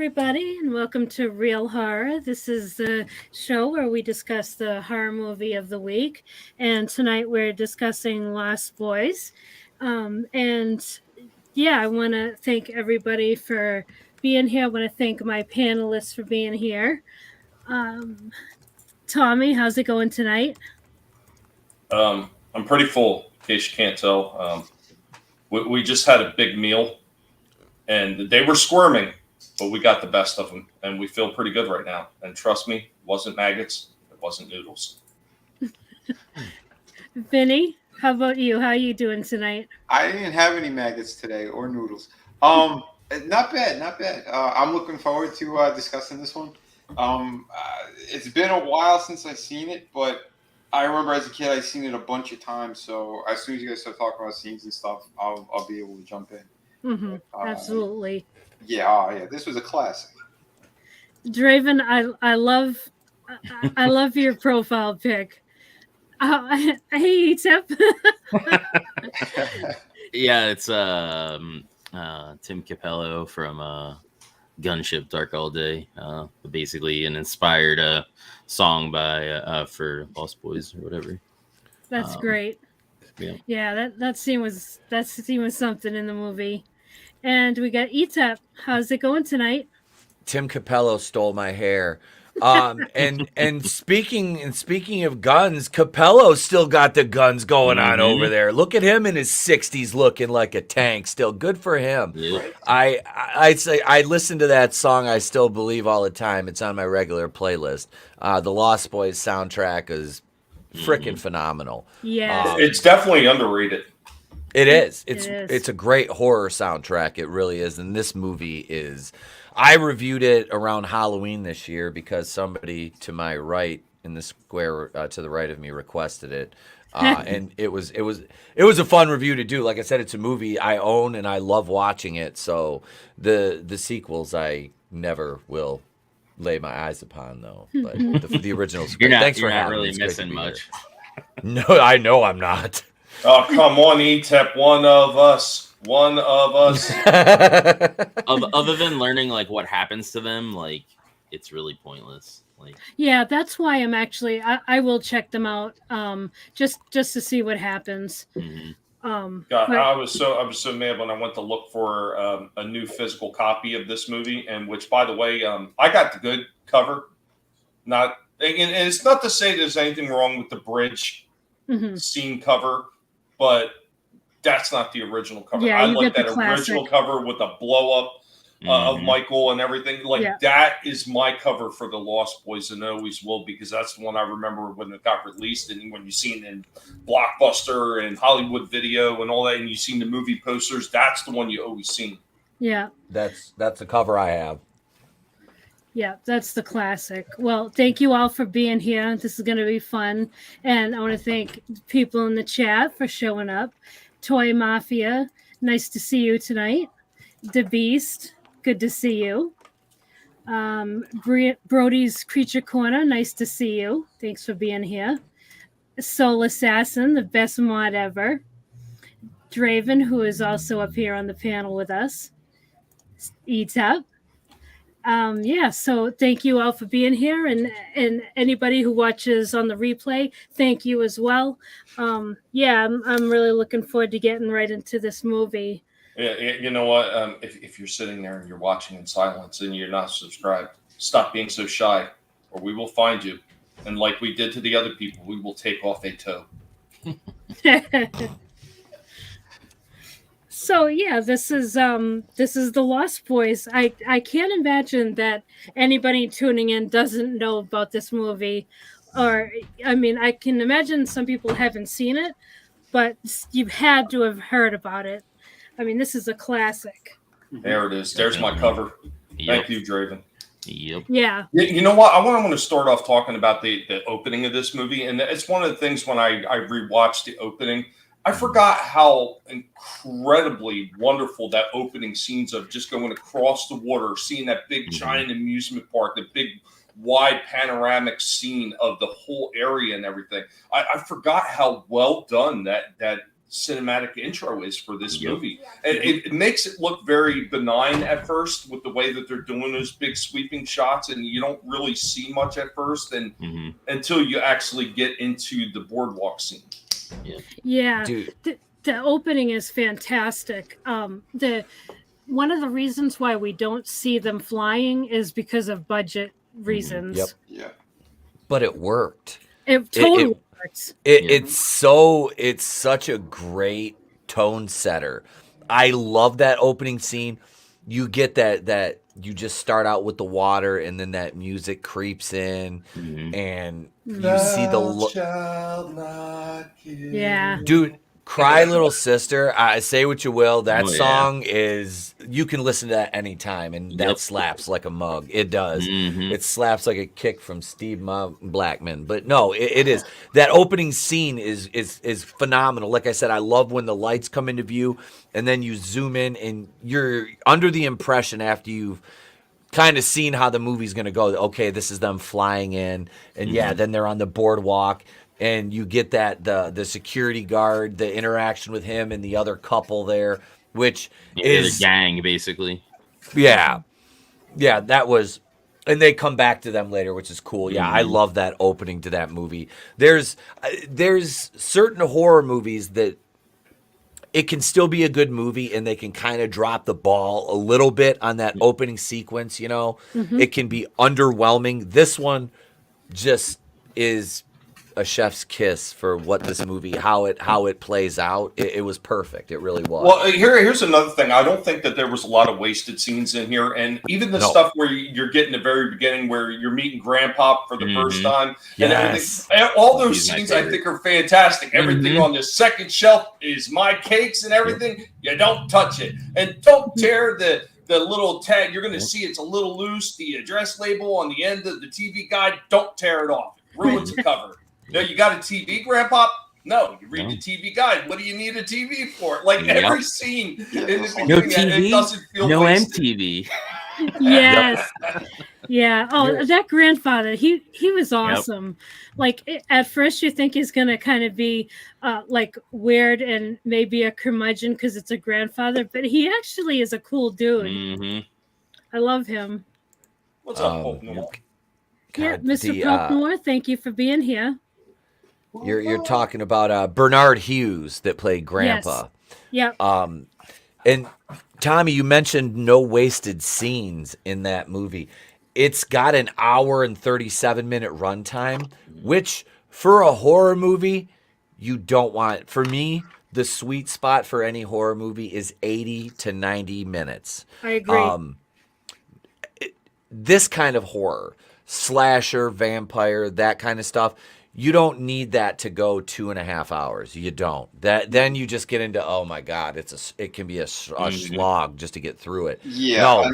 everybody, and welcome to Real Horror. This is the show where we discuss the horror movie of the week, and tonight we're discussing Lost Boys. And yeah, I want to thank everybody for being here. I want to thank my panelists for being here. Um, Tommy, how's it going tonight? I'm pretty full, in case you can't tell. We just had a big meal, and they were squirming, but we got the best of them, and we feel pretty good right now. And trust me, it wasn't maggots, it wasn't noodles. Vinny, how about you? How are you doing tonight? I didn't have any maggots today or noodles. Not bad, not bad. I'm looking forward to discussing this one. It's been a while since I've seen it, but I remember as a kid I seen it a bunch of times. So as soon as you guys start talking about scenes and stuff, I'll be able to jump in. Absolutely. Yeah, this was a classic. Draven, I love your profile pic. Hey, Tip. Yeah, it's Tim Capello from Gunship Dark All Day. Basically an inspired song by for Lost Boys or whatever. That's great. Yeah, that scene was something in the movie. And we got Etep. How's it going tonight? Tim Capello stole my hair. And speaking of guns, Capello's still got the guns going on over there. Look at him in his 60s looking like a tank still. Good for him. Yeah. I'd say I listen to that song I Still Believe all the time. It's on my regular playlist. The Lost Boys soundtrack is freaking phenomenal. Yeah. It's definitely underrated. It is. It is. It's a great horror soundtrack. It really is. And this movie is. I reviewed it around Halloween this year because somebody to my right in the square to the right of me requested it, and it was a fun review to do. Like I said, it's a movie I own and I love watching it. So the sequels I never will lay my eyes upon though. But the original's great. Thanks for having really me. It's great to missing be much. here. No, I know I'm not. Oh, come on, Etep, one of us. One of us. Other than learning like what happens to them, like it's really pointless. Like Yeah, that's why I'm actually I will check them out just to see what happens. God, But- I was so mad when I went to look for a new physical copy of this movie, and which, by the way, I got the good cover. And it's not to say there's anything wrong with the bridge scene cover, but that's not the original cover. Yeah, I you like get that the original classic. cover with the blow up of Michael and everything. Like that is my cover for the Lost Boys, and always will, because that's the one I remember when it got released, and when you seen it in Blockbuster and Hollywood Video and all that, and you seen the movie posters. That's the one you always seen. Yeah. That's the cover I have. Yeah, that's the classic. Well, thank you all for being here. This is going to be fun. And I want to thank people in the chat for showing up. Toy Mafia, nice to see you tonight. The Beast, good to see you. Brody's Creature Corner, nice to see you. Thanks for being here. Soul Assassin, the best mod ever. Draven, who is also up here on the panel with us. Etep. So thank you all for being here, and anybody who watches on the replay, thank you as well. I'm really looking forward to getting right into this movie. Yeah, you know what? If you're sitting there and you're watching in silence and you're not subscribed, stop being so shy, or we will find you. And like we did to the other people, we will take off a toe. So yeah, this is the Lost Boys. I can't imagine that anybody tuning in doesn't know about this movie, or I mean, I can imagine some people haven't seen it, but you've had to have heard about it. I mean, this is a classic. There it is. There's my cover. Thank you, Draven. Yep. Yeah. You know what? I want to start off talking about the opening of this movie, and it's one of the things when I rewatched the opening, I forgot how incredibly wonderful that opening scenes of just going across the water, seeing that big giant amusement park, the big wide panoramic scene of the whole area and everything. I forgot how well done that cinematic intro is for this Yep. movie. And it makes it look very benign at first with the way that they're doing those big sweeping shots, and you don't really see much at first, and until you actually get into the boardwalk scene. Yeah, Dude. the opening is fantastic. The one of the reasons why we don't see them flying is because of budget reasons. Yep. Yeah. But it worked. It totally works. It's such a great tone setter. I love that opening scene. You get that you just start out with the water, and then that music creeps in, and you see Yeah. dude. Cry Little Sister, I say what you will. That song is, you can listen to that anytime, and that slaps like a mug. It does. It slaps like a kick from Steve Blackman. But no, it is. That opening scene is phenomenal. Like I said, I love when the lights come into view, and then you zoom in, and you're under the impression after you've kind of seen how the movie's going to go. Okay, this is them flying in, and then they're on the boardwalk. And you get that the security guard, the interaction with him and the other couple there, which is the gang basically. Yeah, that was, and they come back to them later, which is cool. Yeah, I love that opening to that movie. There's certain horror movies that it can still be a good movie, and they can kind of drop the ball a little bit on that opening sequence. You know, it can be underwhelming. This one just is a chef's kiss for what this movie, how it plays out. It was perfect. It really was. Well, here's another thing. I don't think that there was a lot of wasted scenes in here, and even the stuff where you're getting the very beginning, where you're meeting Grandpa for the first time, and everything. And all those scenes I think are fantastic. Everything on the second shelf is my cakes and everything. You don't touch it, and don't tear the little tag. You're going to see it's a little loose. The address label on the end of the TV guide. Don't tear it off. It ruins the cover. No, you got a TV, Grandpa? No, you read the TV guide. What do you need a TV for? Like every scene in the beginning, No TV, it doesn't feel no wasted. MTV. Yes. Yeah. Oh, that grandfather, he was awesome. Like at first you think he's going to kind of be like weird and maybe a curmudgeon because it's a grandfather, but he actually is a cool dude. I love him. What's up, Pope Noir? Yeah, Mr. Pope Noir, thank you for being here. You're talking about Bernard Hughes that played Grandpa. Yes. Yep. And Tommy, you mentioned no wasted scenes in that movie. It's got an hour and 37-minute runtime, which for a horror movie, you don't want. For me, the sweet spot for any horror movie is 80 to 90 minutes. I agree. This kind of horror, slasher, vampire, that kind of stuff, you don't need that to go 2.5 hours. You don't. Then you just get into, oh my God, it can be a slog just to get through it. Yeah. No,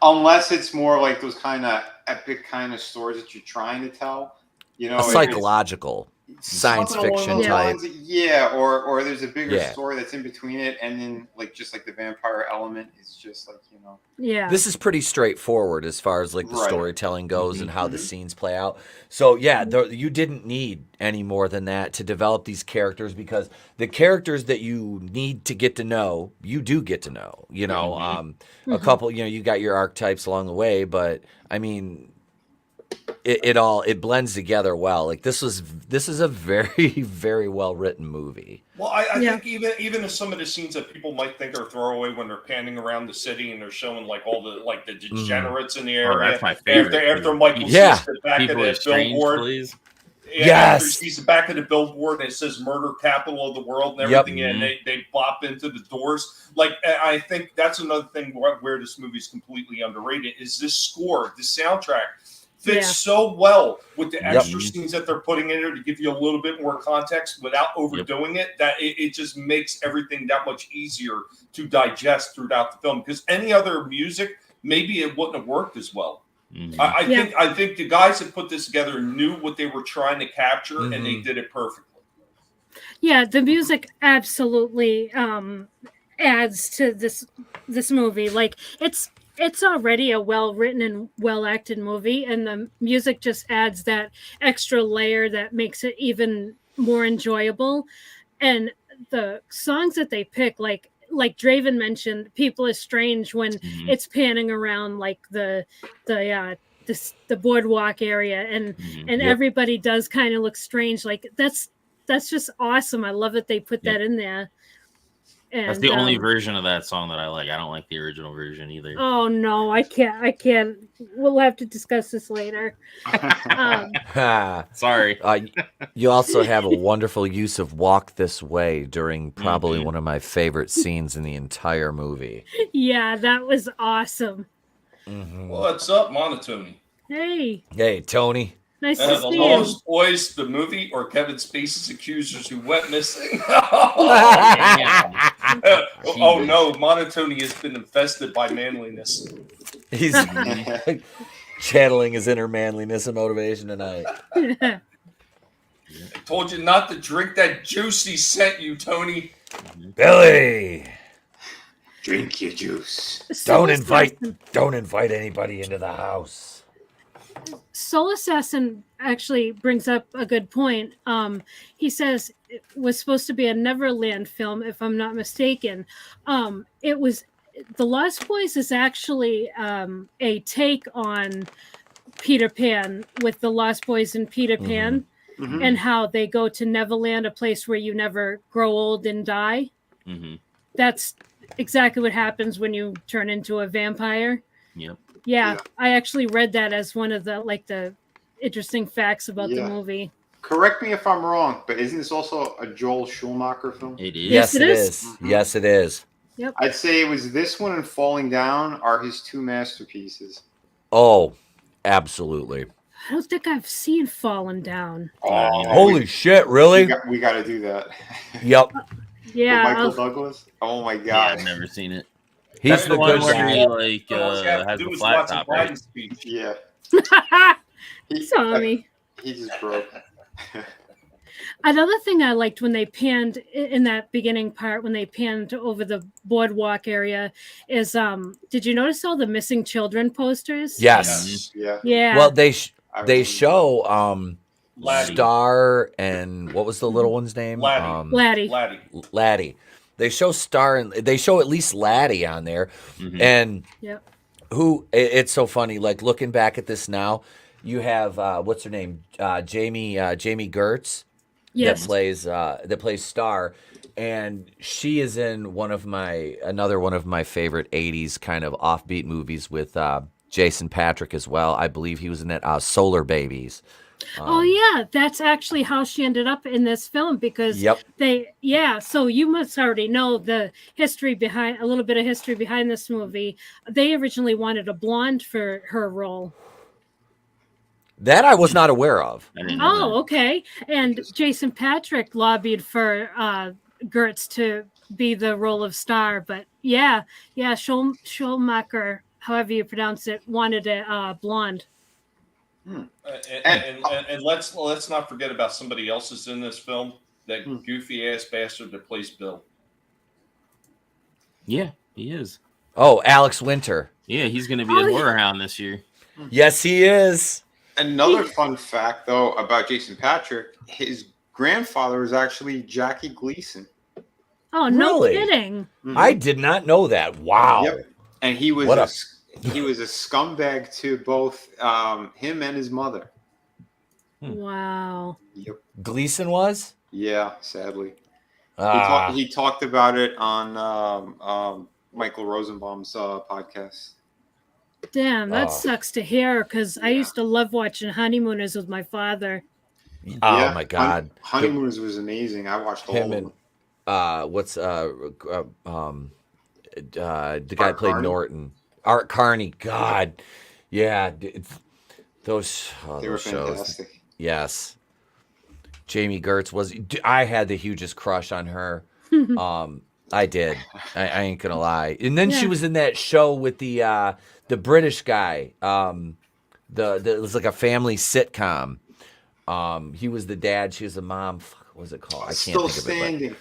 unless it's more like those kind of epic kind of stories that you're trying to tell. You know, a psychological, science fiction type. Yeah, or there's a bigger story that's in between it, and then just like the vampire element is just like, you know. Yeah. This is pretty straightforward as far as like the storytelling goes and how the scenes play out. So yeah, you didn't need any more than that to develop these characters, because the characters that you need to get to know, you do get to know. You know, a couple. You know, you got your archetypes along the way, but I mean, it blends together well. Like this is a very, very well written movie. Well, I think even if some of the scenes that people might think are throwaway when they're panning around the city and they're showing like all the degenerates in the area. That's my favorite. After Michael sees the back People of are the strange, billboard. please. After he sees the back of the billboard and it says "Murder Capital of the World" and everything, and they bop into the doors. Like, I think that's another thing where this movie is completely underrated. Is this score, the soundtrack fits so well with the extra scenes that they're putting in there to give you a little bit more context without overdoing it, that it just makes everything that much easier to digest throughout the film. Because any other music, maybe it wouldn't have worked as well. I think the guys that put this together knew what they were trying to capture, and they did it perfectly. Yeah, the music absolutely adds to this movie. Like it's already a well-written and well-acted movie, and the music just adds that extra layer that makes it even more enjoyable. And the songs that they pick, like Draven mentioned, "People is Strange," when Mhm. it's panning around like the boardwalk area, and Mhm. and Yep. everybody does kind of look strange. Like that's just awesome. I love that they put Yep. that in there. And That's the only version of that song that I like. I don't like the original version either. Oh no, I can't. We'll have to discuss this later. Sorry. You also have a wonderful use of "Walk This Way" during probably Mhm. one of my favorite scenes in the entire movie. Yeah, that was awesome. Mhm. What's up, Monotony? Hey, Hey, Tony. nice The to see you. Lost Boys, the movie, or Kevin Spacey's accusers who went missing? Damn. Oh no, Monotony has been infested by manliness. He's channeling his inner manliness and motivation tonight. I told you not to drink that juice he sent you, Tony. Billy, Drink your juice. don't invite anybody into the house. Soul Assassin actually brings up a good point. He says it was supposed to be a Neverland film, if I'm not mistaken. It was The Lost Boys is actually a take on Peter Pan, with the Lost Boys and Peter Pan, Mhm. and how they go to Neverland, a place where you never grow old and die. Mhm. That's exactly what happens when you turn into a vampire. Yep. Yeah, Yeah. I actually read that as one of the interesting facts about the Yeah. movie. Correct me if I'm wrong, but isn't this also a Joel Schumacher film? It is. Yes, Yes, it it is. is. Yes, it is. I'd say it was this one and Falling Down are his two masterpieces. Oh, absolutely. I don't think I've seen Fallen Down. Oh, Holy shit, really? we got to do that. Yep. Yeah, With Michael I'll- Douglas. Oh my Yeah, god. I've never seen it. He's That's the the one good where guy. he like All you have to has do the is flat watch top, a right? Biden speech. Yeah. He, Tommy. he just broke. Another thing I liked when they panned in that beginning part, when they panned over the boardwalk area, is did you notice all the missing children posters? Yes. Yeah. Yeah. Well, they I they remember. show Laddie. Star and what was the little one's name? Laddie. Laddie. Laddie. Laddie. They show Star and they show at least Laddie on there, Mhm. and Yep. it's so funny. Like looking back at this now, you have what's her name, Jamie Gertz Yes. that plays Star, and she is in another one of my favorite '80s kind of offbeat movies with Jason Patrick as well. I believe he was in that Solar Babies. Oh yeah, that's actually how she ended up in this film, because Yep. so you must already know a little bit of history behind this movie. They originally wanted a blonde for her role. That I was not aware of. I didn't know Oh, okay. And Jason Patrick lobbied for Gertz to be the role of Star, but Schulmacher, however you pronounce it, wanted a blonde. And let's not forget about somebody else that's in this film. That goofy ass bastard that plays Bill. that. Yeah, he is. Oh, Alex Winter. Yeah, he's gonna be Oh, a yeah. horror hound this year. Yes, he is. Another fun fact, though, about Jason Patrick, his grandfather is actually Jackie Gleason. Oh, no Really? kidding. I did not know that. Wow. Yep. And he was What he was a scumbag to both him and his mother. Wow. Yep. Gleason was? Yeah, sadly. Ah, He talked about it on Michael Rosenbaum's podcast. Damn, that Oh. sucks to hear, because I Yeah. used to love watching Honeymooners with my father. oh Yeah, my God. Honeymooners was amazing. I watched all Him of and them. what's the guy Art played Carney? Norton. Art Carney. God. Yeah. Those They were those shows. fantastic. Yes. Jamie Gertz was. I had the hugest crush on her. I did. I ain't gonna lie. And then she Yeah. was in that show with the British guy. It was like a family sitcom. He was the dad. She was the mom. Fuck, what was it called? I can't Still think of it. standing. But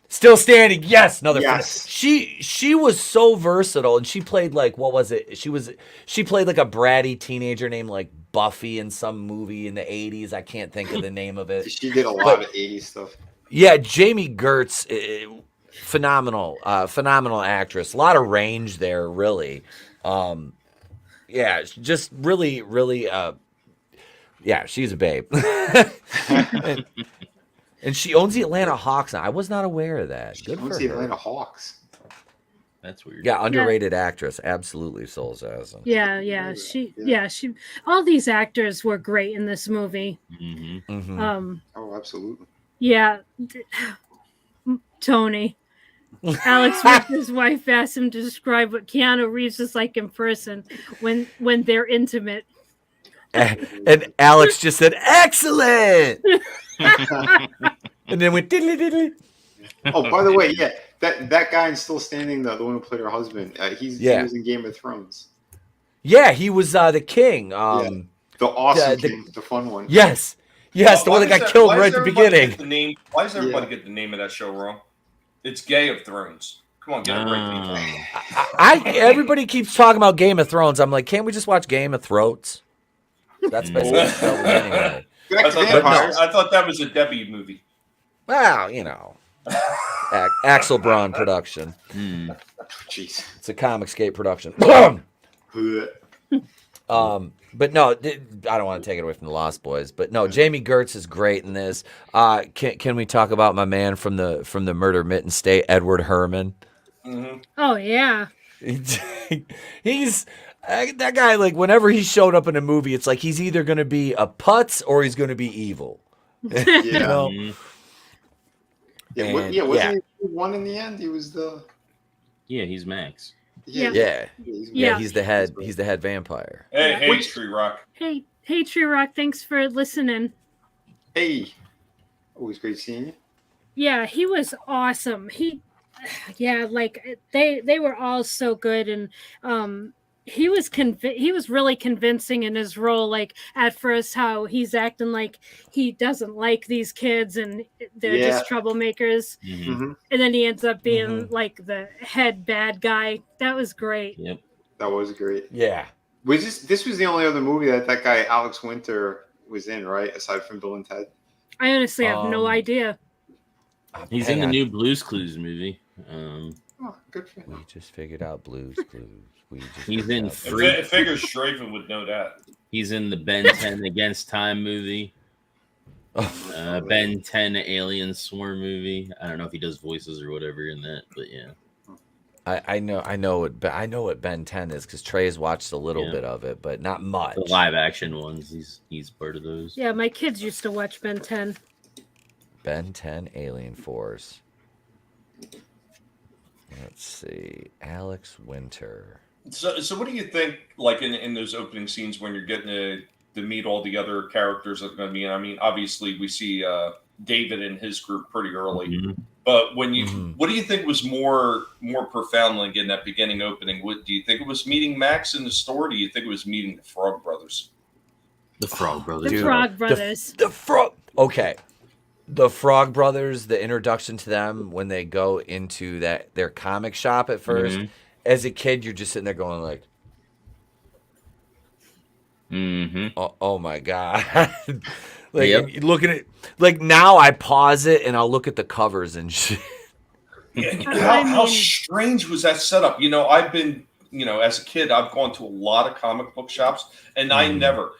Still Standing. Yes, another. Yes. She was so versatile, and she played like what was it? She played like a bratty teenager named like Buffy in some movie in the '80s. I can't think of the name of it. She did a lot of 80s stuff. Yeah, Jamie Gertz, phenomenal, phenomenal actress. A lot of range there, really. Yeah, just really, really. Yeah, she's a babe. and she owns the Atlanta Hawks now. I was not aware of that. Good for the her. Atlanta Hawks. That's weird. Yeah, underrated actress. Absolutely, Soul Assassin. Yeah. She. All these actors were great in this movie. Mm-hmm. Mhm. Oh, absolutely. Yeah, Tony. Alex Winter's wife asked him to describe what Keanu Reeves is like in person when they're intimate. And Alex just said, "Excellent," and then went diddly diddly. Oh, by the way, yeah, that guy is still standing. The one who played her husband. He was in Game of Thrones. Yeah, he was the king. The awesome the- king, the fun one. Yes, the one that got killed right at the beginning. Why does everybody get the name of that show wrong? It's Gay of Thrones. Come on, get it right. Everybody keeps talking about Game of Thrones. I'm like, can't we just watch Game of Throats? That's basically the show anyway. Back to vampires. I thought that was a Debbie movie. Well, Axel Braun production. Jeez. It's a Comicscape production. But no, I don't want to take it away from the Lost Boys. But no, Jamie Gertz is great in this. Can we talk about my man from the Murder Mitten State, Edward Herman? Mm-hmm. Oh yeah. He's that guy. Like whenever he showed up in a movie, it's like he's either going to be a putz or he's going to be evil. You know? Wasn't he one in the end? He was the. Yeah, he's Max. Yeah. He's the head. He's the head vampire. Hey, Tree Rock. Hey, Tree Rock. Thanks for listening. Hey, always great seeing you. Yeah, he was awesome. Like they were all so good, and he was really convincing in his role. Like at first, how he's acting like he doesn't like these kids and they're just troublemakers, and then he ends up being like the head bad guy. That was great. Yep, that was great. Yeah, this was the only other movie that guy Alex Winter was in, right? Aside from Bill and Ted. I honestly have no idea. He's in the new Blue's Clues movie. Oh, good for him. We just figured out Blue's Clues. He's in It figures Straven would know that. He's in the Ben 10 Against Time movie. Ben 10 Alien Swarm movie. I don't know if he does voices or whatever in that, but yeah. I know what Ben 10 is because Trey's watched a little bit of it, but not much. The live action ones, he's part of those. Yeah, my kids used to watch Ben 10. Ben 10 Alien Force. Let's see. Alex Winter. So what do you think, like in those opening scenes when you're getting to meet all the other characters that are going to be in? I mean, obviously we see David and his group pretty early, but when you, what do you think was more profound, like in that beginning opening? Do you think it was meeting Max in the store? Or do you think it was meeting the Frog Brothers? The Frog Brothers. The Frog Brothers. The Frog. Okay. The Frog Brothers, the introduction to them when they go into their comic shop at first. As a kid, you're just sitting there going like, oh my God. Like looking at, like now I pause it and I'll look at the covers and shit. Yeah, how strange was that setup? I've been, as a kid, I've gone to a lot of comic book shops, and I never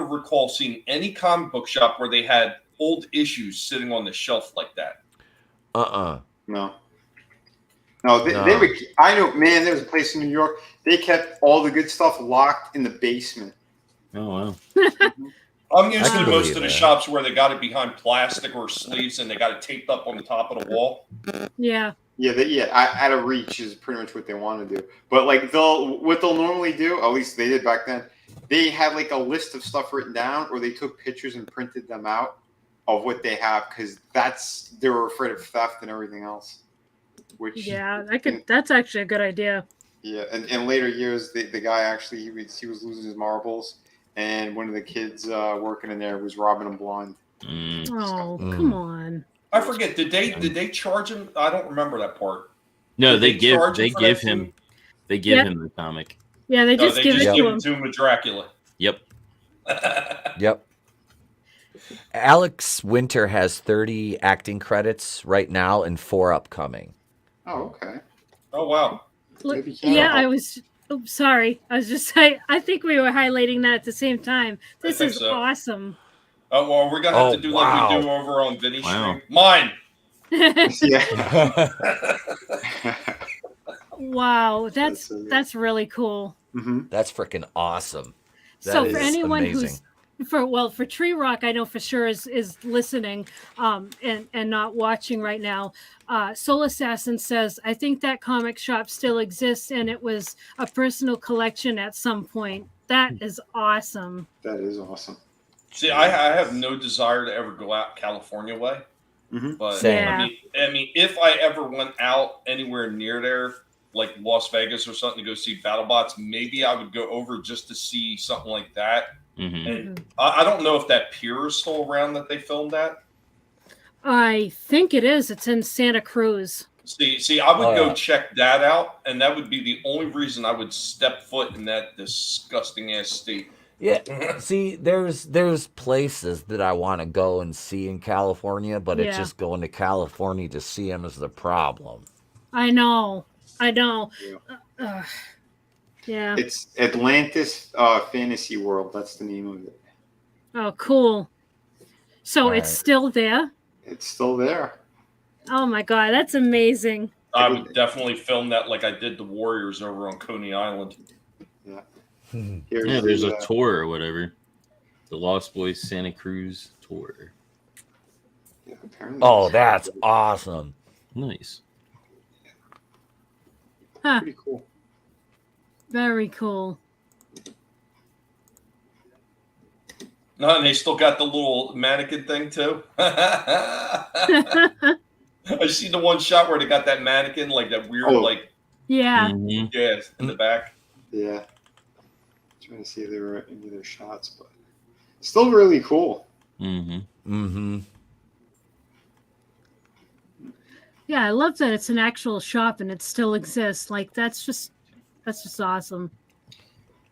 recall seeing any comic book shop where they had old issues sitting on the shelf like that. No, they were. I know, man. There was a place in New York. They kept all the good stuff locked in the basement. Oh wow. I'm usually most of the shops where they got it behind plastic or sleeves, and they got it taped up on the top of the wall. Yeah. Out of reach is pretty much what they want to do. But like what they'll normally do, at least they did back then. They had like a list of stuff written down, or they took pictures and printed them out of what they have, because they were afraid of theft and everything else. That's actually a good idea. Yeah, and in later years, the guy actually he was losing his marbles, and one of the kids working in there was robbing him blind. Oh, come on! I forget. Did they charge him? I don't remember that part. No, they give him the comic. Yeah, they just give it to him with Dracula. Yep. Yep. Alex Winter has 30 acting credits right now and 4 upcoming. Oh, okay. Oh wow. Maybe Yeah, Carol. I was. Oh, sorry, I was just. I think we were highlighting that at the same time. This think is so. awesome. Oh well, we're gonna have Oh, to do wow. like we do over on Vinny Wow. stream. Mine. Yeah. Wow, That's so good. that's really cool. Hmm. That's freaking awesome. So That for is anyone amazing. who's for Tree Rock, I know for sure is listening and not watching right now. Soul Assassin says, I think that comic shop still exists and it was a personal collection at some point. That is awesome. That is awesome. See, I have no desire to ever go out California way. Mhm. But Same. I mean, if I ever went out anywhere near there, like Las Vegas or something, to go see BattleBots, maybe I would go over just to see something like that. Hmm. And I don't know if that pier is still around that they filmed at. I think it is. It's in Santa Cruz. See, I would Oh, go yeah. check that out, and that would be the only reason I would step foot in that disgusting ass state. Yeah, see, there's places that I want to go and see in California, but it's Yeah. just going to California to see them is the problem. I know. Yeah. Yeah. It's Atlantis Fantasy World. That's the name of it. Oh, cool. So All it's right. still there. It's still there. Oh my god, that's amazing. I would definitely film that like I did the Warriors over on Coney Island. Here's Yeah, there's the, a tour or whatever. The Lost Boys Santa Cruz tour. yeah, apparently Oh, it's that's awesome. Nice. Huh. pretty cool. Very cool. No, and they still got the little mannequin thing too. I see the one shot where they got that mannequin, like that weird, Oh. like Yeah. Mhm. in the back. Yeah. Trying to see if there were any other shots, but still really cool. Mhm. Mm-hmm. Yeah, I love that it's an actual shop and it still exists. Like that's just awesome.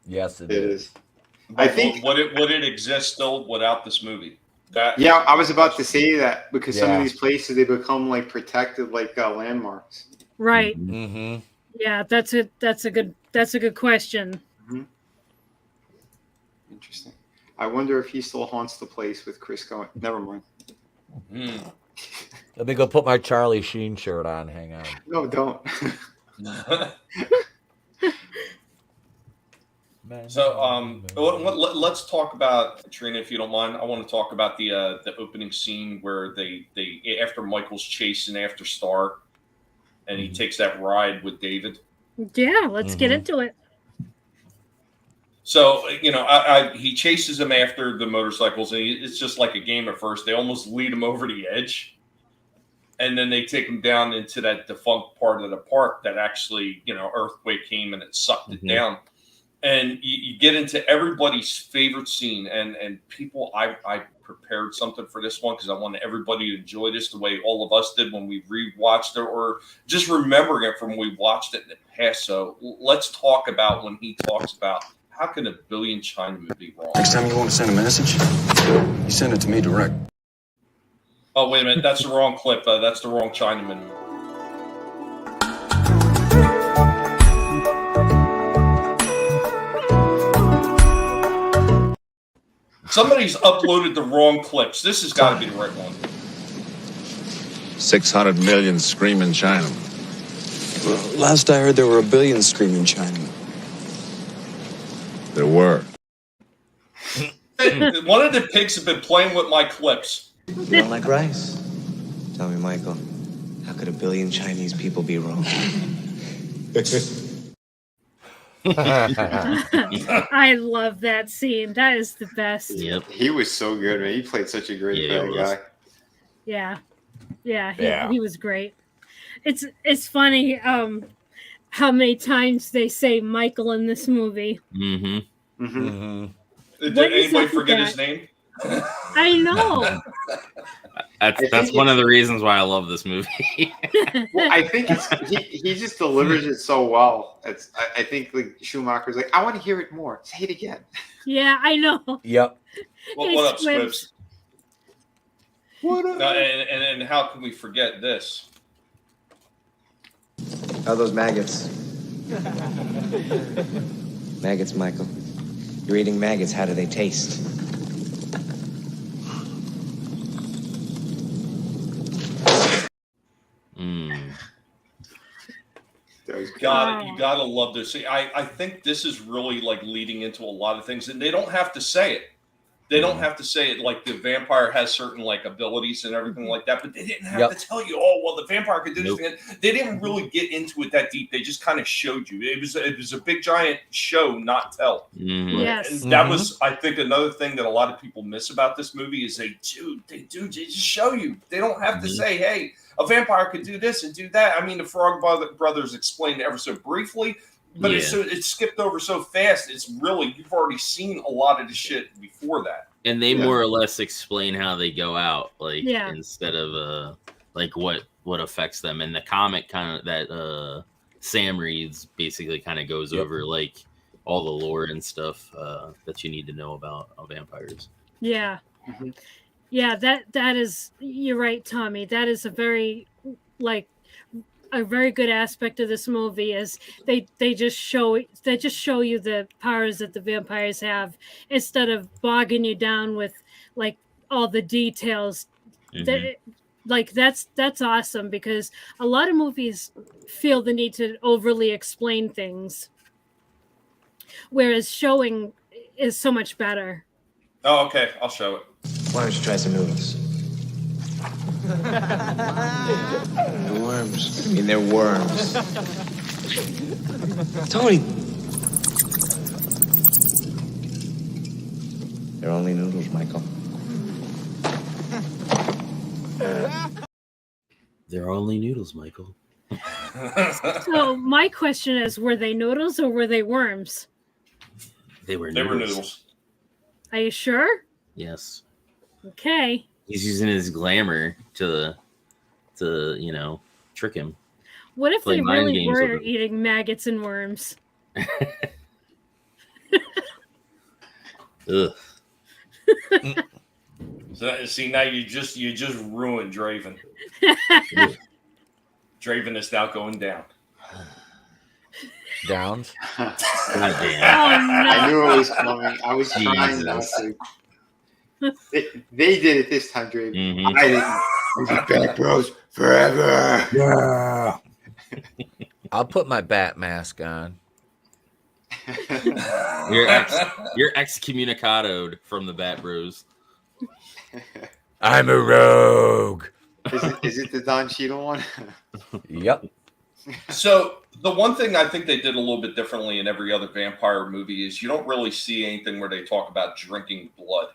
Yes, It is. I think- would it exist still without this movie? That Yeah, I was about to say that because some Yeah. of these places they become like protected, like landmarks. Right. Mm-hmm. Yeah, that's a good question. Interesting. I wonder if he still haunts the place with Chris going. Never mind. Hmm. Let me go put my Charlie Sheen shirt on. Hang on. No, don't. So, let's talk about Trina, if you don't mind. I want to talk about the opening scene where they after Michael's chasing after Star, and he takes that ride with David. Yeah, let's get Mhm. into it. So he chases him after the motorcycles, and it's just like a game at first. They almost lead him over the edge, and then they take him down into that defunct part of the park that actually, earthquake came and it sucked it Mhm. down. And you get into everybody's favorite scene, and people, I prepared something for this one because I wanted everybody to enjoy this the way all of us did when we rewatched it, or just remembering it from when we watched it in the past. So let's talk about when he talks about how can a billion Chinamen be wrong? Next time you want to send a message, you send it to me direct. Oh, wait a minute, that's the wrong clip. That's the wrong Chinaman. Somebody's uploaded the wrong clips. This has got to be the right one. 600 million screaming Chinamen. Well, last I heard, there were a billion screaming Chinamen. There were. One of the pigs have been playing with my clips. You don't like rice? Tell me, Michael, how could a billion Chinese people be wrong? I love that scene. That is the best. Yep. He was so good, man. He played such a great Yeah, bad he was. guy. Yeah. Yeah, Yeah. he was great. It's funny how many times they say Michael in this movie. Mm-hmm. Hmm. Mm-hmm. Did What is anybody up with forget that? his name? I know. That's think one of the reasons why I love this movie. Well, I think he just delivers it so well. I think like Schumacher's like, I want to hear it more. Say it again. Yeah, I know. Yep. What up, Squibs. Squibs? What And how can we forget this? How are those maggots? Maggots, Michael. You're eating maggots. How do they taste? You gotta love this. See, I think this is really like leading into a lot of things, and they don't have to say it. They don't have to say it. Like the vampire has certain like abilities and everything like that, but they didn't have to tell you. Oh, well, the vampire could do this thing. They didn't really get into it that deep. They just kind of showed you. It was a big giant show, not tell. Yes, And that was, I think, another thing that a lot of people miss about this movie is they just show you. They don't have to say, hey, a vampire could do this and do that. I mean, the Frog Brothers explained it ever so briefly, but it's skipped over so fast. It's really, you've already seen a lot of the shit before that. And they more or less explain how they go out, like instead of like what affects them. And the comic kind of that Sam reads basically kind of goes over like all the lore and stuff that you need to know about vampires. Yeah. Yeah, that is, you're right, Tommy. That is a very good aspect of this movie is they just show you the powers that the vampires have instead of bogging you down with like all the details. That's awesome, because a lot of movies feel the need to overly explain things, whereas showing is so much better. Oh, okay, I'll show it. Why don't you try some noodles? The worms. I mean, they're worms. Tony! They're only noodles, Michael. They're only noodles, Michael. So my question is, were they noodles or were they worms? They were noodles. noodles. Are you sure? Yes. Okay. He's using his glamour to trick him. What if Play they mind really games were with him. eating maggots and worms? Ugh. So, see, now you just ruined Draven. Draven is now going down. Downs. God damn. Oh no! I knew it was coming. I was trying not Jesus. to. They did it this time, Draven. Mhm. I didn't. I'm Bat Bros forever. Yeah. I'll put my bat mask on. You're excommunicadoed from the Bat Bros. I'm a rogue. Is it the Don Cheadle one? Yep. So the one thing I think they did a little bit differently in every other vampire movie is you don't really see anything where they talk about drinking blood,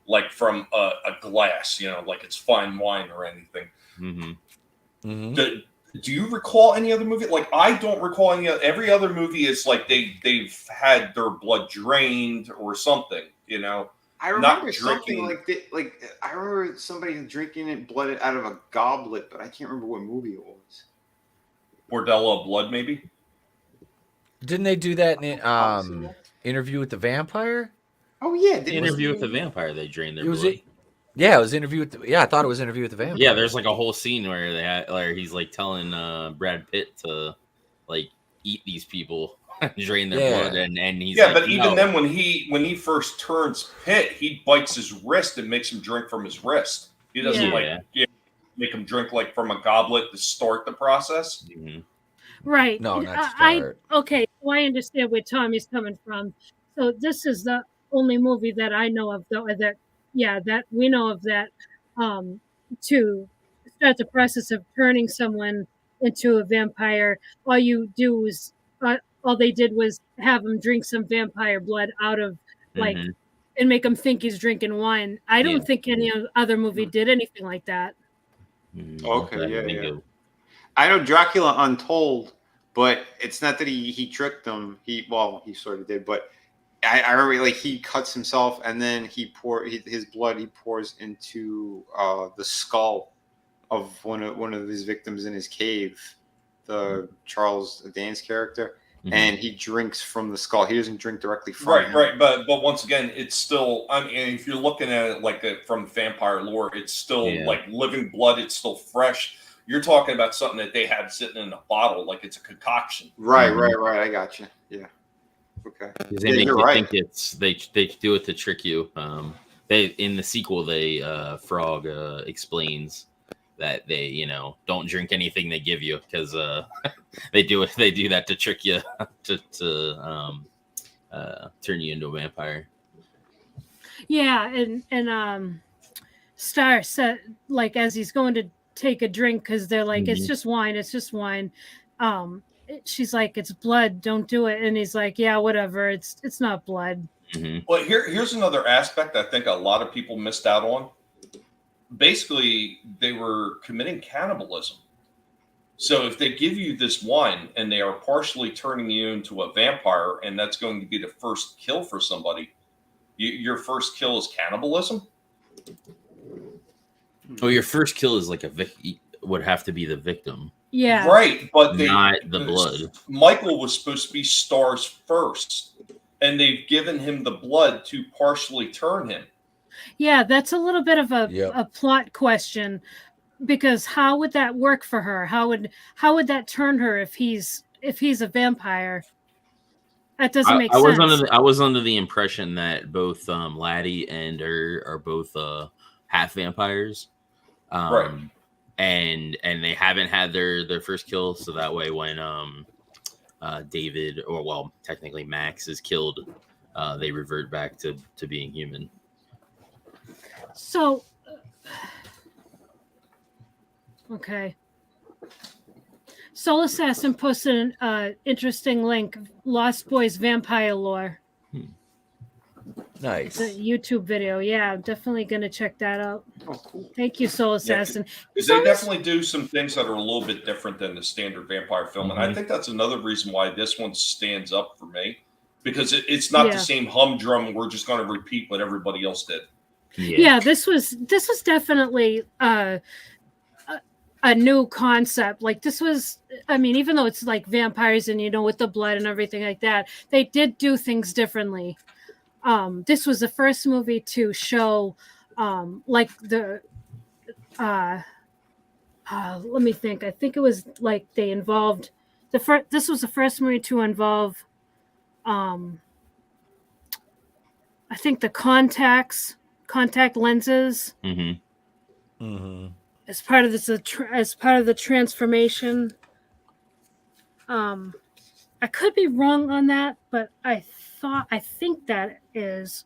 like from a glass, like it's fine wine or anything. Do you recall any other movie? Like, I don't recall any. Every other movie is like they've had their blood drained or something. I remember something like that. Like, I remember somebody drinking it blood out of a goblet, but I can't remember what movie it was. Bordello of Blood, maybe. Didn't they do that in Interview with the Vampire? Oh yeah, The Interview with the Vampire, they drained their blood. Yeah, it was Interview with I thought it was Interview with the Vampire. Yeah, there's like a whole scene where he's like telling Brad Pitt to like eat these people, drain their blood, and he's but even then, when he first turns Pitt, he bites his wrist and makes him drink from his wrist. He doesn't make him drink like from a goblet to start the process. Right. No, not okay. So I understand where Tommy's coming from. So this is the only movie that I know of that we know of that to start the process of turning someone into a vampire. All you do is all they did was have him drink some vampire blood out of and make him think he's drinking wine. I don't think any other movie did anything like that. Okay, yeah. I know Dracula Untold, but it's not that he tricked them. He sort of did, but I remember like he cuts himself and then his blood he pours into the skull of one of his victims in his cave, the Charles Dance character, and he drinks from the skull. He doesn't drink directly from Right, him. right, but once again, it's still. I mean, if you're looking at it like from vampire lore, it's still Yeah. like living blood. It's still fresh. You're talking about something that they had sitting in a bottle, like it's a concoction. Right, Mhm. right. I got you. Yeah. Okay. Because they Yeah, make you're you right. think they do it to trick you. They in the sequel Frog explains that they don't drink anything they give you because they do that to trick you to turn you into a vampire. Yeah, and Star said, like, as he's going to take a drink, because they're like, it's Mhm. just wine, it's just wine. She's like, it's blood, don't do it. And he's like, yeah, whatever, it's not blood. Mhm. Well, here's another aspect I think a lot of people missed out on. Basically, they were committing cannibalism. So if they give you this wine and they are partially turning you into a vampire, and that's going to be the first kill for somebody, your first kill is cannibalism. Oh, your first kill is like would have to be the victim, Yeah, Right, but not the blood. Michael was supposed to be Star's first, and they've given him the blood to partially turn him. yeah, that's a little bit of Yep. a plot question, because how would that work for her? How would that turn her if he's a vampire? That doesn't make I was sense. I was under the impression that both Laddie and her are both half vampires, Right. and they haven't had their first kill, so that way when David, or well, technically Max is killed, they revert back to being human. So, okay. Soul Assassin posted an interesting link, Lost Boys Vampire Lore. Nice. It's a YouTube video. Yeah, I'm definitely going to check that out. Oh, cool. Thank you, Soul Assassin. Because Soul they Ass- definitely do some things that are a little bit different than the standard vampire film. And I Mhm. think that's another reason why this one stands up for me. Because it's not Yeah. the same humdrum, we're just going to repeat what everybody else did. Yeah, this was definitely a new concept. Like, this was, I mean, even though it's like vampires and with the blood and everything like that, they did do things differently. This was the first movie to show like the let me think. I think it was like they involved this was the first movie to involve I think the contact lenses Mm-hmm. Mm-hmm. as part of this as part of the transformation. I could be wrong on that, but I think that is.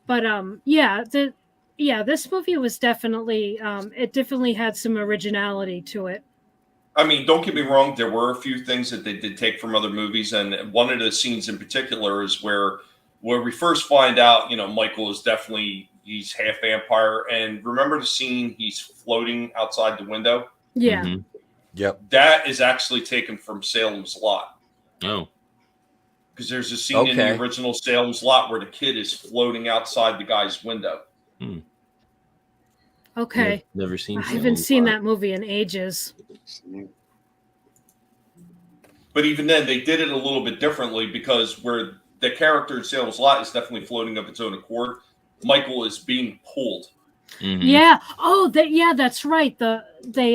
But this movie was definitely it definitely had some originality to it. I mean, don't get me wrong, there were a few things that they did take from other movies. And one of the scenes in particular is where we first find out, Michael is he's half vampire. And remember the scene he's floating outside the window? Yeah. Mhm. Yep. That is actually taken from Salem's Lot. Oh, Because there's a scene in the original Salem's Lot where the kid is floating outside the guy's window. Okay. yeah, never seen. I haven't Salem's seen Lot. that movie in ages. But even then, they did it a little bit differently because where the character in Salem's Lot is definitely floating of its own accord, Michael is being pulled. Mhm. Yeah. Oh, that's right. They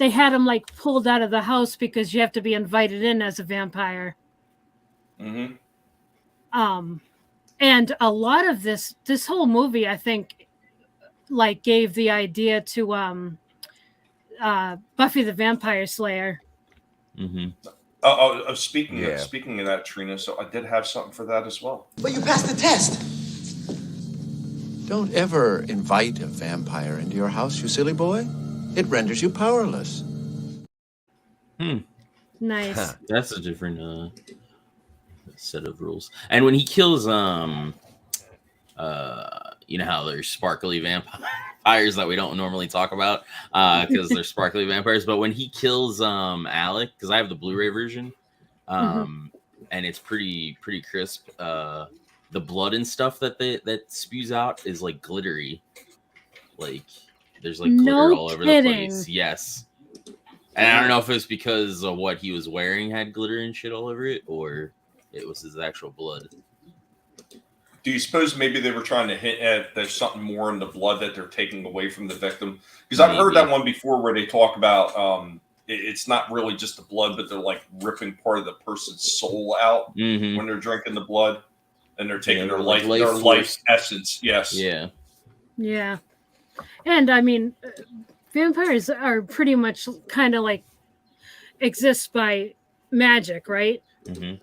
had him like pulled out of the house because you have to be invited in as a vampire. Mm-hmm. And a lot of this whole movie, I think, like gave the idea to Buffy the Vampire Slayer. Mhm. Speaking of that, Trina, so I did have something for that as well. But you passed the test. Don't ever invite a vampire into your house, you silly boy. It renders you powerless. Nice. That's a different set of rules. And when he kills you know how there's sparkly vampires that we don't normally talk about because they're sparkly vampires, but when he kills Alec, because I have the Blu-ray version, and it's pretty crisp, the blood and stuff that spews out is like glittery, like there's like glitter No all over kidding. the place. Yes. And I don't know if it was because of what he was wearing had glitter and shit all over it, or it was his actual blood. Do you suppose maybe they were trying to hint at there's something more in the blood that they're taking away from the victim? Because I've heard that one before where they talk about it's not really just the blood, but they're like ripping part of the person's soul out when they're drinking the blood, and they're taking their life essence. Yes. Yeah. Yeah. And I mean, vampires are pretty much kind of like exist by magic, right? Mm-hmm.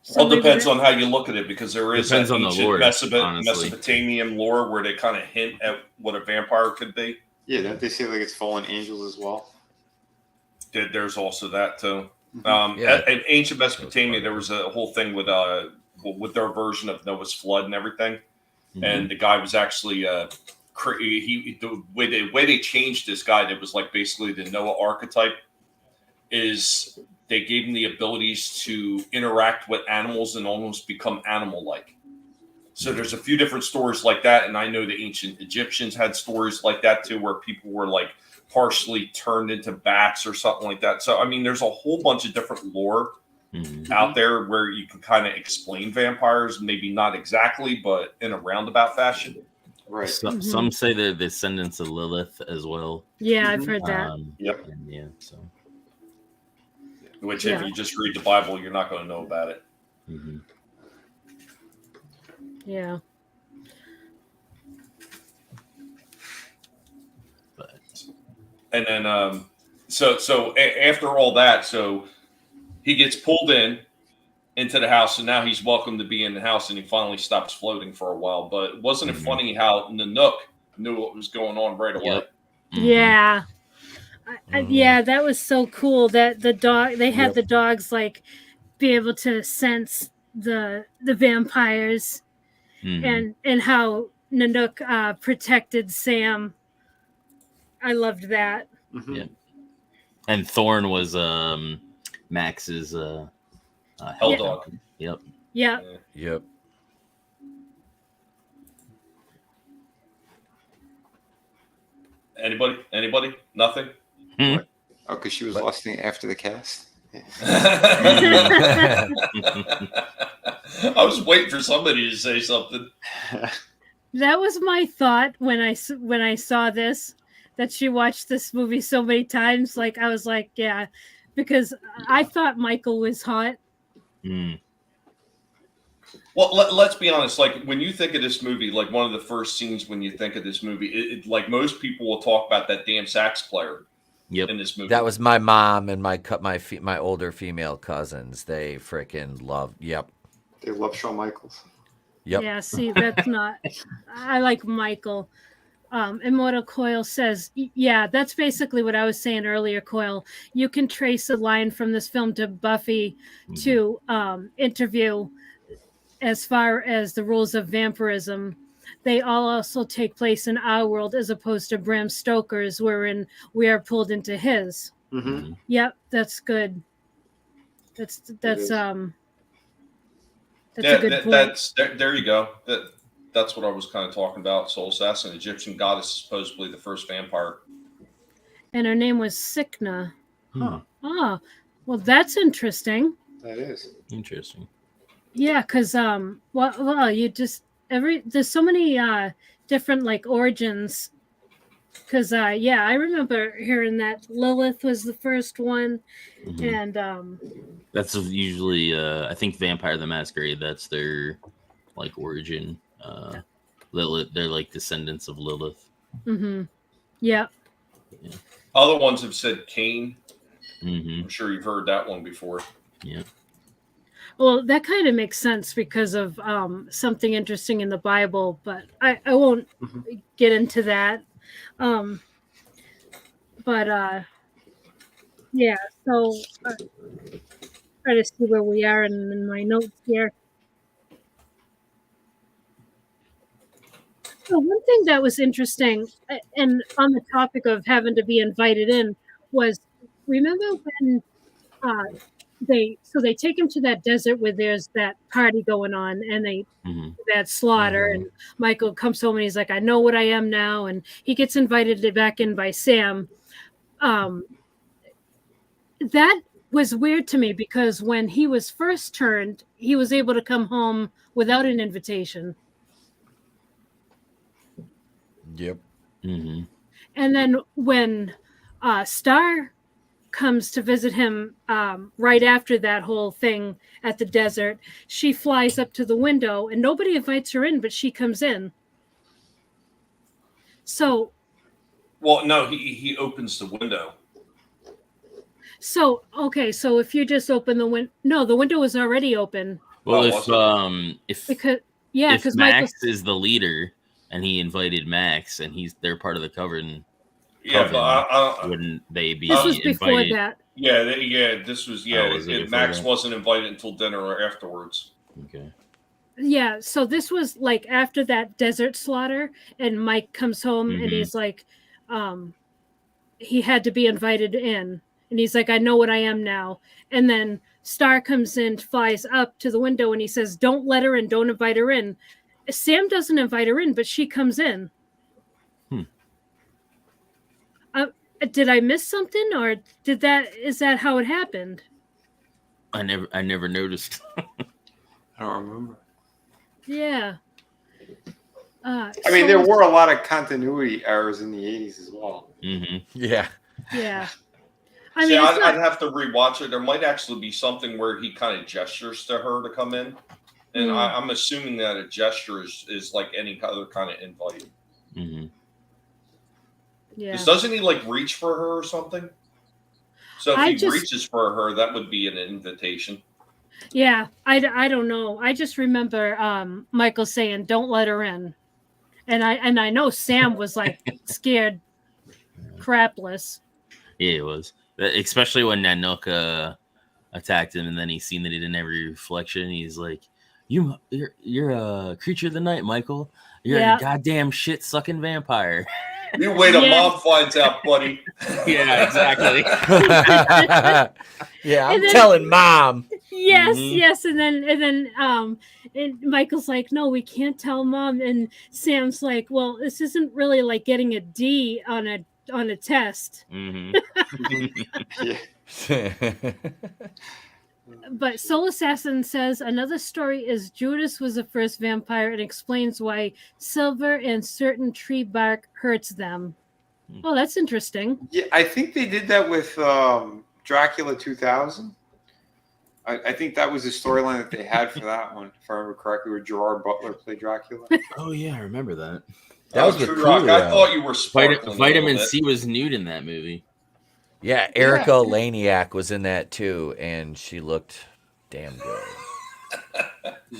So Well, it depends on how you look at it, because there is Depends that on the ancient lore, honestly. Mesopotamian lore where they kind of hint at what a vampire could be. Yeah, don't they say like it's fallen angels as well? There's also that too. Yeah. In ancient Mesopotamia, there was a whole thing with their version of Noah's flood and everything, and the guy was actually the way they changed this guy. That was like basically the Noah archetype. Is they gave him the abilities to interact with animals and almost become animal-like. So there's a few different stories like that, and I know the ancient Egyptians had stories like that too, where people were like partially turned into bats or something like that. So I mean, there's a whole bunch of different lore out there where you can kind of explain vampires, maybe not exactly, but in a roundabout fashion. Right. Some say they're descendants of Lilith as well. Yeah, I've heard that. Yep. And yeah. So. Which, if you just read the Bible, you're not going to know about it. Mm-hmm. Yeah. And then, so after all that, so he gets pulled into the house, and now he's welcome to be in the house, and he finally stops floating for a while. But wasn't it funny how Nanook knew what was going on right away? Yep. Yeah. Yeah, that was so cool that the dog, they had the dogs like be able to sense the vampires and how Nanook protected Sam. I loved that. Yeah. And Thorn was Max's Hell dog. Yep. Yeah. Yep. Anybody? Nothing? Oh, because she was lusting after the cast. Yeah. I was waiting for somebody to say something. That was my thought when I saw this, that she watched this movie so many times. Like, I was like, yeah, because I thought Michael was hot. Well, let's be honest. Like, when you think of this movie, like one of the first scenes when you think of this movie, like most people will talk about that damn sax player. Yep. In this movie, That was my mom and my older female cousins. They freaking love. Yep. They love Shawn Michaels. Yep. Yeah, see, that's not. I like Michael. Immortal Coil says, yeah, that's basically what I was saying earlier, Coil. You can trace a line from this film to Buffy to interview as far as the rules of vampirism. They all also take place in our world as opposed to Bram Stoker's, wherein we are pulled into his. Yep, that's good. That's a good point. There you go. That's what I was kind of talking about. Soul Assassin, Egyptian goddess, supposedly the first vampire. And her name was Sikna. Oh, well, that's interesting. That is interesting. Yeah, because well, you just there's so many different like origins. Because yeah, I remember hearing that Lilith was the first one, and that's usually I think Vampire the Masquerade. That's their like origin. Lilith, they're like descendants of Lilith. Yeah. Other ones have said Cain. I'm sure you've heard that one before. Yeah. Well, that kind of makes sense because of something interesting in the Bible, but I won't get into that. But yeah, so try to see where we are in my notes here. So one thing that was interesting, and on the topic of having to be invited in, was remember when they take him to that desert where there's that party going on, and they that slaughter, and Michael comes home and he's like, I know what I am now, and he gets invited back in by Sam. That was weird to me because when he was first turned, he was able to come home without an invitation. Yep. And then when Star comes to visit him right after that whole thing at the desert, she flies up to the window and nobody invites her in, but she comes in. So, well, no, he opens the window. So okay, so if you just open the window, no, the window was already open. Well, because Max Michael is the leader and he invited Max and they're part of the coven. Yeah, but wouldn't they be? This was before invited? that. Yeah, this was Max that? wasn't invited until dinner or afterwards. Okay. Yeah, so this was like after that desert slaughter, and Mike comes home and he's like, he had to be invited in. And he's like, I know what I am now. And then Star comes in, flies up to the window, and he says, don't let her in, don't invite her in. Sam doesn't invite her in, but she comes in. Did I miss something, or is that how it happened? I never noticed. I don't remember. Yeah. I mean, there were a lot of continuity errors in the 80s as well. Yeah. Yeah. I'd have to rewatch it. There might actually be something where he kind of gestures to her to come in. And I'm assuming that a gesture is like any other kind of invite. Yeah. Because doesn't he like reach for her or something? So if he reaches for her, that would be an invitation. Yeah, I don't know. I just remember Michael saying, "Don't let her in," and I know Sam was like scared crapless. Yeah, it was, especially when Nanook attacked him, and then he seen that he didn't have a reflection. He's like, "You're a creature of the night, Michael. You're a goddamn shit sucking vampire." You wait till Mom finds out, buddy. Yeah, exactly. Yeah, I'm telling Mom. Yes, and then and Michael's like, no, we can't tell Mom, and Sam's like, well, this isn't really like getting a D on a test. But Soul Assassin says another story is Judas was the first vampire and explains why silver and certain tree bark hurts them. Oh, that's interesting. Yeah, I think they did that with Dracula 2000. I think that was the storyline that they had for that one, if I remember correctly, where Gerard Butler played Dracula. Oh yeah, I remember that. That was with Rock. I thought you were Vitamin C was nude in that movie. Yeah, Erica Laniak was in that too, and she looked damn good.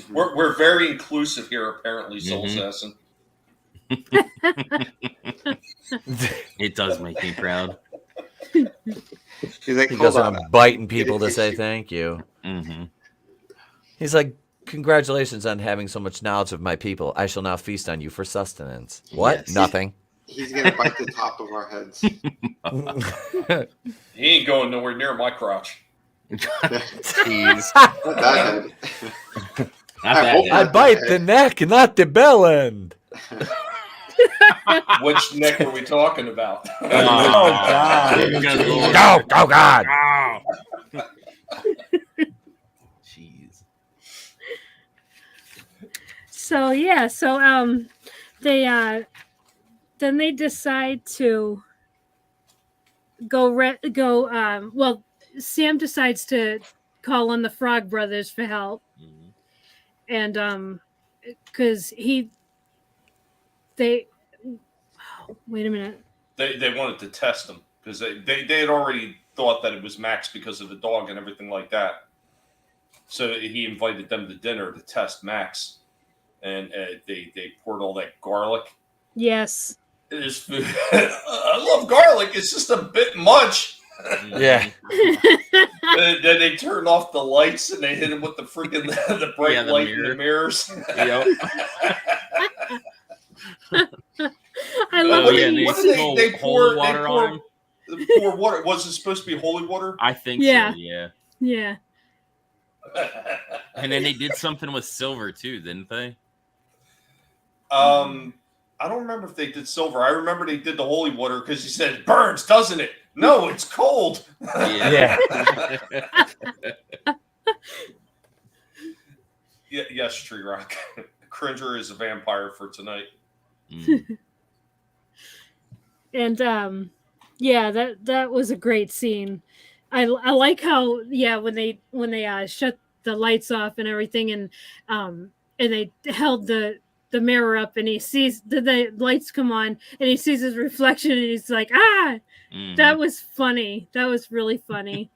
We're very inclusive here, apparently, Soul Assassin. It does make me proud. He's like, because I'm biting people to say thank you. He's like, congratulations on having so much knowledge of my people. I shall now feast on you for sustenance. What? Yes. Nothing. He's going to bite the top of our heads. He ain't going nowhere near my crotch. Jeez. I bite the neck, not the bell end. Which neck are we talking about? Oh, God. Go, God. Jeez. So, yeah. So, then they decide to go. Well, Sam decides to call on the Frog Brothers for help, and because wait a minute. They wanted to test him because they had already thought that it was Max because of the dog and everything like that. So he invited them to dinner to test Max, and they poured all that garlic. Yes. This food. I love garlic. It's just a bit much. Yeah. Then they turned off the lights and they hit him with the freaking the bright light in the mirrors. Yep. I love it. What did they pour water on? Pour water. Was it supposed to be holy water? I think so. Yeah. Yeah. And then they did something with Silver too, didn't they? I don't remember if they did Silver. I remember they did the holy water because he said it burns, doesn't it? No, it's cold. Yeah. Yes, Tree Rock. Cringer is a vampire for tonight. And yeah, that was a great scene. I like how when they shut the lights off and everything, and they held the mirror up, and he sees the lights come on, and he sees his reflection, and he's like, that was funny. That was really funny.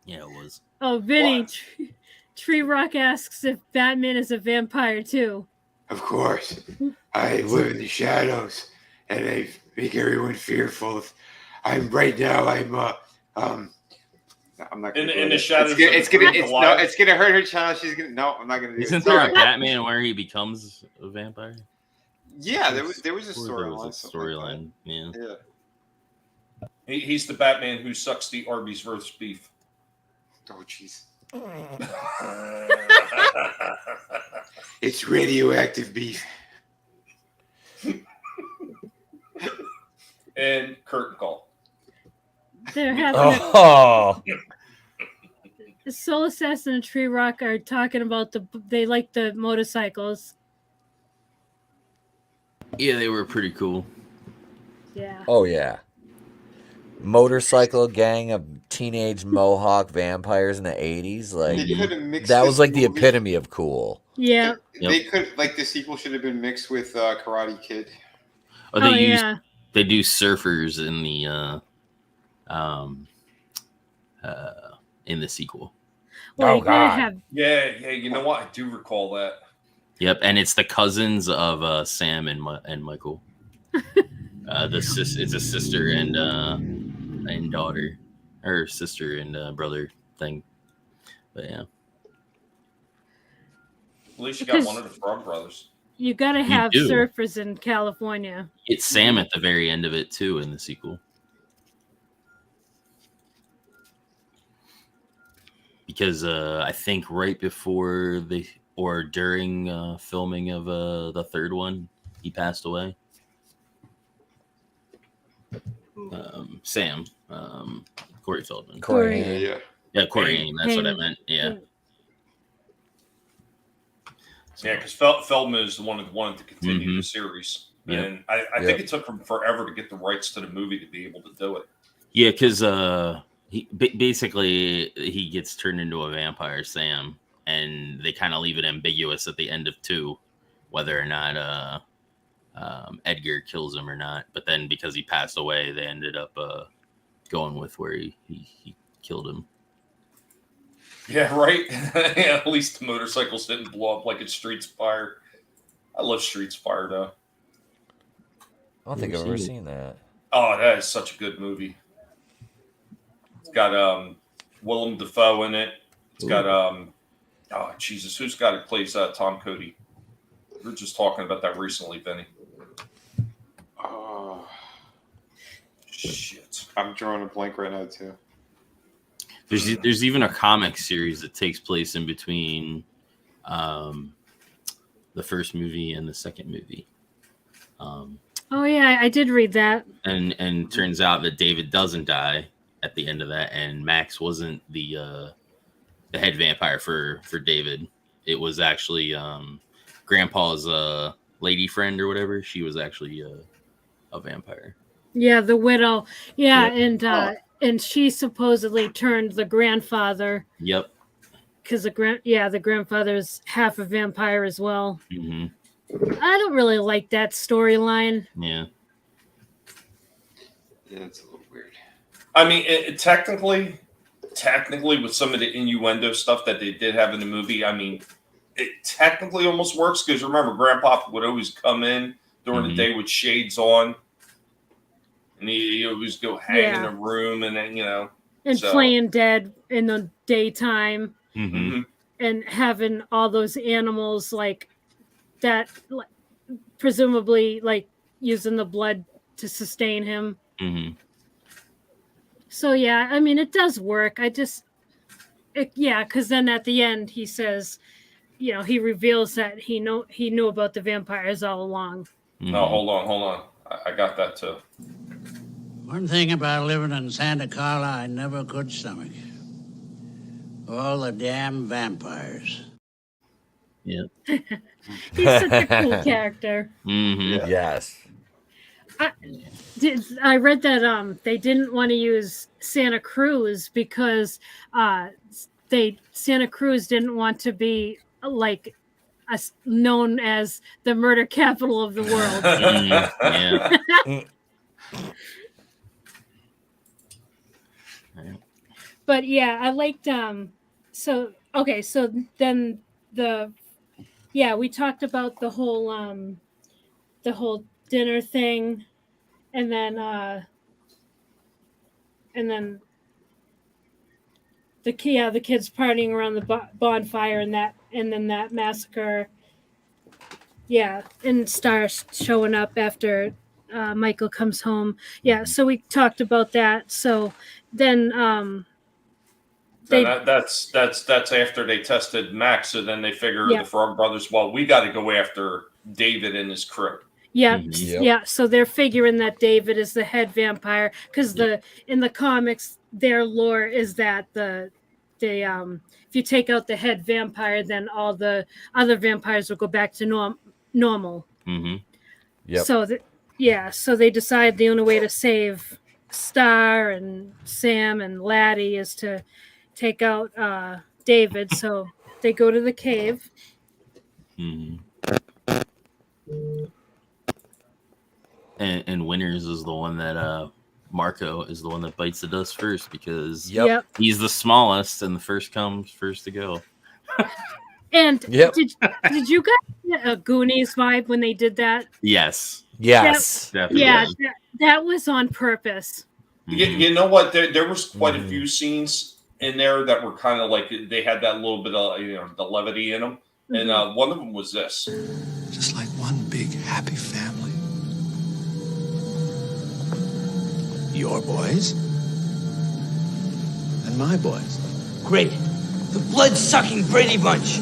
Yeah, it was. Oh, Vinny, Tree Rock asks if Batman is a vampire too. Of course. I live in the shadows, and I make everyone fearful. I'm not gonna in the shadows. It's gonna hurt her child. I'm not gonna do it. Isn't there a Batman where he becomes a vampire? Yeah, there was a storyline. Yeah. He's the Batman who sucks the Arby's roast beef. Oh jeez. It's radioactive beef. And curtain call. They're having Soul Assassin and Tree Rock are talking about they like the motorcycles. Yeah, they were pretty cool. Yeah. Oh yeah. Motorcycle gang of teenage Mohawk vampires in the 80s. Like that was like the epitome of cool. Yeah. They could the sequel should have been mixed with Karate Kid. They do surfers in the sequel. Well, God. Yeah, you know what? I do recall that. Yep, and it's the cousins of Sam and Michael. It's a sister and daughter, or sister and brother thing. But yeah, at least you got one of the Frog Brothers. You gotta have surfers in California. It's Sam at the very end of it too in the sequel. Because I think right before during filming of the third one, he passed away. Sam, Corey Feldman. Corey. Yeah, Corey Haim. That's what I meant. Yeah. Yeah, because Feldman is the one that wanted to continue the series. Yep. And I think it took him forever to get the rights to the movie to be able to do it. Yeah, because he basically gets turned into a vampire, Sam, and they kind of leave it ambiguous at the end of 2 whether or not Edgar kills him or not. But then because he passed away, they ended up going with where he killed him. Yeah, right. Yeah, at least the motorcycles didn't blow up like in Streets of Fire. I love Streets of Fire, though. I don't think I've ever seen that. Oh, that is such a good movie. It's got Willem Dafoe in it. It's got oh Jesus, who's got it plays Tom Cody? We were just talking about that recently, Vinny. Oh shit! I'm drawing a blank right now too. There's even a comic series that takes place in between the first movie and the second movie. Oh yeah, I did read that. And turns out that David doesn't die at the end of that, and Max wasn't the head vampire for David. It was actually Grandpa's lady friend or whatever. She was actually a vampire. Yeah, the widow. Yeah, yep. And she supposedly turned the grandfather. Yep. Because the grandfather's half a vampire as well. Mm-hmm. I don't really like that storyline. Yeah. Yeah, it's a little weird. I mean, it technically, with some of the innuendo stuff that they did have in the movie, I mean, it technically almost works because remember, Grandpa would always come in during the day with shades on, and he always go hang in a room, and then playing dead in the daytime, mm-hmm. and having all those animals like that, presumably like using the blood to sustain him. Mm-hmm. So yeah, I mean, it does work. I just Yeah, because then at the end he says, he reveals that he knew about the vampires all along. No, hold on. I got that too. One thing about living in Santa Carla I never could stomach. All the damn vampires. Yeah. He's such a cool character. Mm-hmm. Yes. I read that they didn't want to use Santa Cruz because Santa Cruz didn't want to be like known as the murder capital of the world. Yeah. But yeah, I liked so then we talked about the whole dinner thing, and then the kids partying around the bonfire, and then that massacre. Yeah, and Star showing up after Michael comes home. Yeah, so we talked about that. So then that's after they tested Max. So then they figure the Frog Brothers, well, we got to go after David and his crew. Yeah, yeah. So they're figuring that David is the head vampire because in the comics, their lore is that if you take out the head vampire, then all the other vampires will go back to normal. Mm-hmm. Yep. So they decide the only way to save Star and Sam and Laddie is to take out David. So they go to the cave. Mm-hmm. And Winters is the one that Marco is the one that bites the dust first because he's the smallest and the first comes first to go. And did you guys get a Goonies vibe when they did that? Yes. Definitely. Yeah, that was on purpose. You know what? There was quite a few scenes in there that were kind of like they had that little bit of the levity in them, and one of them was this. Just like one big happy family. Your boys and my boys. Great. The blood-sucking Brady Bunch.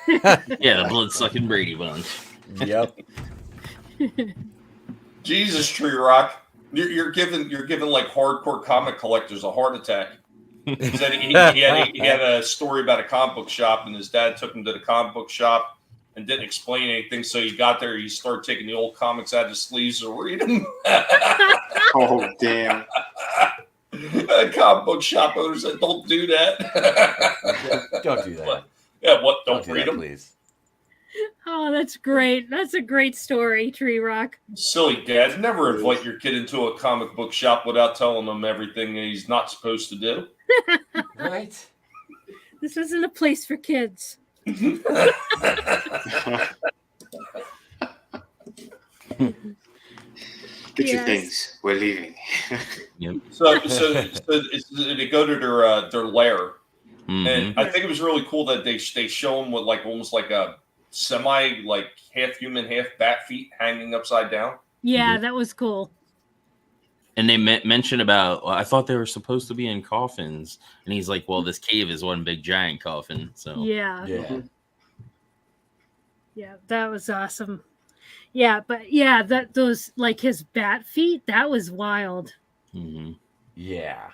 Yeah, the blood-sucking Brady Bunch. Yep. Jesus, Tree Rock, you're giving like hardcore comic collectors a heart attack. He said he had a story about a comic book shop, and his dad took him to the comic book shop and didn't explain anything. So he got there, he started taking the old comics out of the sleeves to read them. Oh, damn. Comic book shop owners said, don't do that. Don't do that. Don't read them, please. Oh, that's great. That's a great story, Tree Rock. Silly dad. Never invite your kid into a comic book shop without telling him everything he's not supposed to do. Right? This isn't a place for kids. Get your things. We're leaving. Yep. So they go to their lair, and I think it was really cool that they show them with like almost like a semi like half human, half bat feet hanging upside down. Yeah, that was cool. And they mentioned about, I thought they were supposed to be in coffins, and he's like, well, this cave is one big giant coffin. So yeah, that was awesome. Yeah, but those like his bat feet, that was wild. Mm-hmm. Yeah.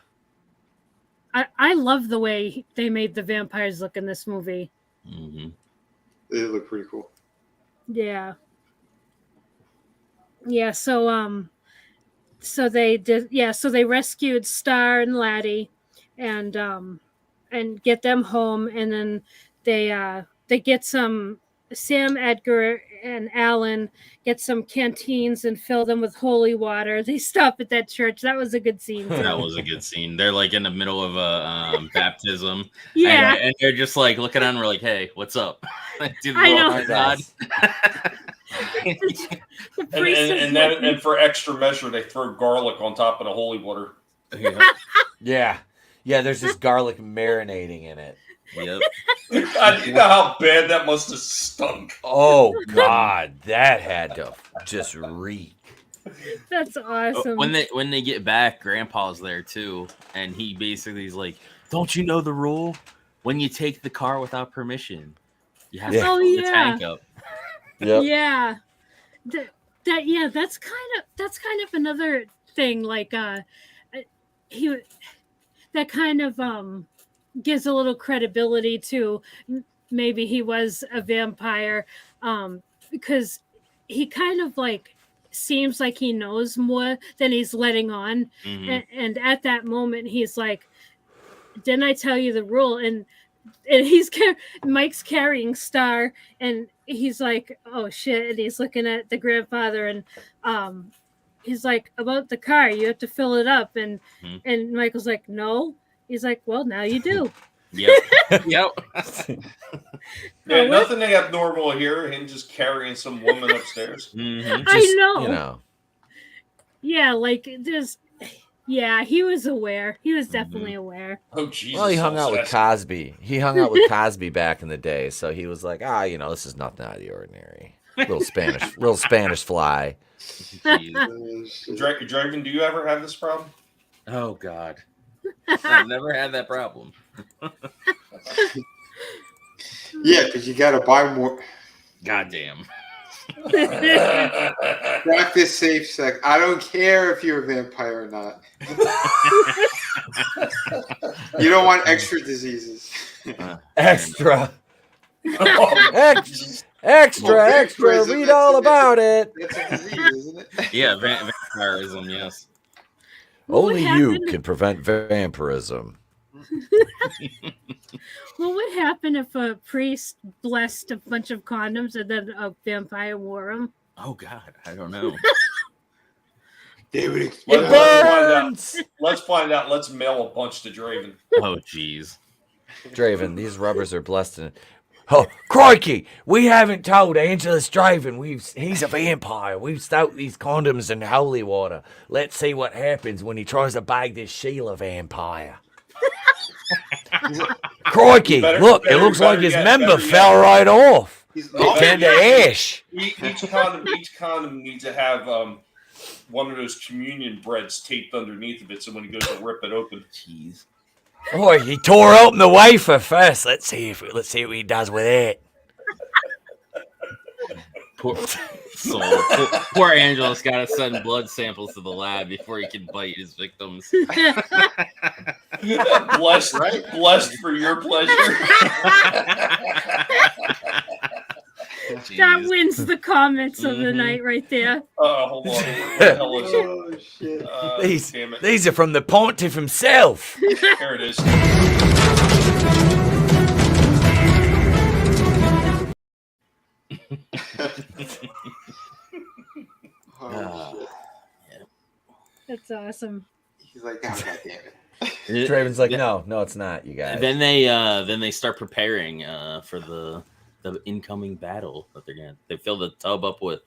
I love the way they made the vampires look in this movie. Mm-hmm. They look pretty cool. Yeah. Yeah, so they rescued Star and Laddie and get them home, and then they get some Sam, Edgar, and Alan get some canteens and fill them with holy water. They stop at that church. That was a good scene. That was a good scene. They're like in the middle of a baptism. Yeah. And they're just like looking on. We're like, hey, what's up? I know. God. and for extra measure, they throw garlic on top of the holy water. Yeah. There's this garlic marinating in it. Yep. God, you know how bad that must have stunk. Oh God, that had to just reek. That's awesome. When they get back, Grandpa's there too, and he basically is like, Don't you know the rule? When you take the car without permission, you have Yeah. to Oh, fill the yeah. tank up. Yep. Yeah. That's kind of another thing. Like he that kind of gives a little credibility to maybe he was a vampire, because he kind of like seems like he knows more than he's letting on. Mhm. And at that moment he's like, didn't I tell you the rule? And Mike's carrying Star, and he's like, oh shit, and he's looking at the grandfather, and he's like, about the car, you have to fill it up, and Michael's like, no. He's like, well, now you do. Yep. Yep. Yeah, nothing abnormal here. Him just carrying some woman upstairs. I know. You know. Yeah, like yeah, he was aware. He was definitely aware. Oh, Jesus. Well, he hung out with Cosby. He hung out with Cosby back in the day, so he was like, this is nothing out of the ordinary. Little Spanish fly. Draven, do you ever have this problem? Oh God, I've never had that problem. Yeah, because you got to buy more. Goddamn. Practice safe sex. I don't care if you're a vampire or not. You don't want extra diseases. Extra. Extra. Read all about it. That's a disease, isn't it? Yeah, vampirism. Yes. Only you can prevent vampirism. What would happen if a priest blessed a bunch of condoms and then a vampire wore them? Oh God, I don't know. David, Let's find out. Let's mail a bunch to Draven. Oh jeez. Draven, these rubbers are blessed in. Oh, crikey! We haven't told Angelus Draven he's a vampire. We've stoked these condoms in holy water. Let's see what happens when he tries to bag this Sheila vampire. Crikey! It looks like his member fell right off. It turned to ash. Each condom needs to have one of those communion breads taped underneath of it, so when he goes to rip it open, Jeez. Oh, he tore open the wafer first. Let's see what he does with it. Poor Angelus got to send blood samples to the lab before he can bite his victims. blessed for your pleasure. That wins the comments of the night right there. Hold on. What the hell is it? Oh, shit. Damn it. These are from the pontiff himself. There it is. That's awesome. He's like, oh, God damn it. Draven's like, no, it's not, you guys. Then they start preparing for the incoming battle that they're gonna. They fill the tub up with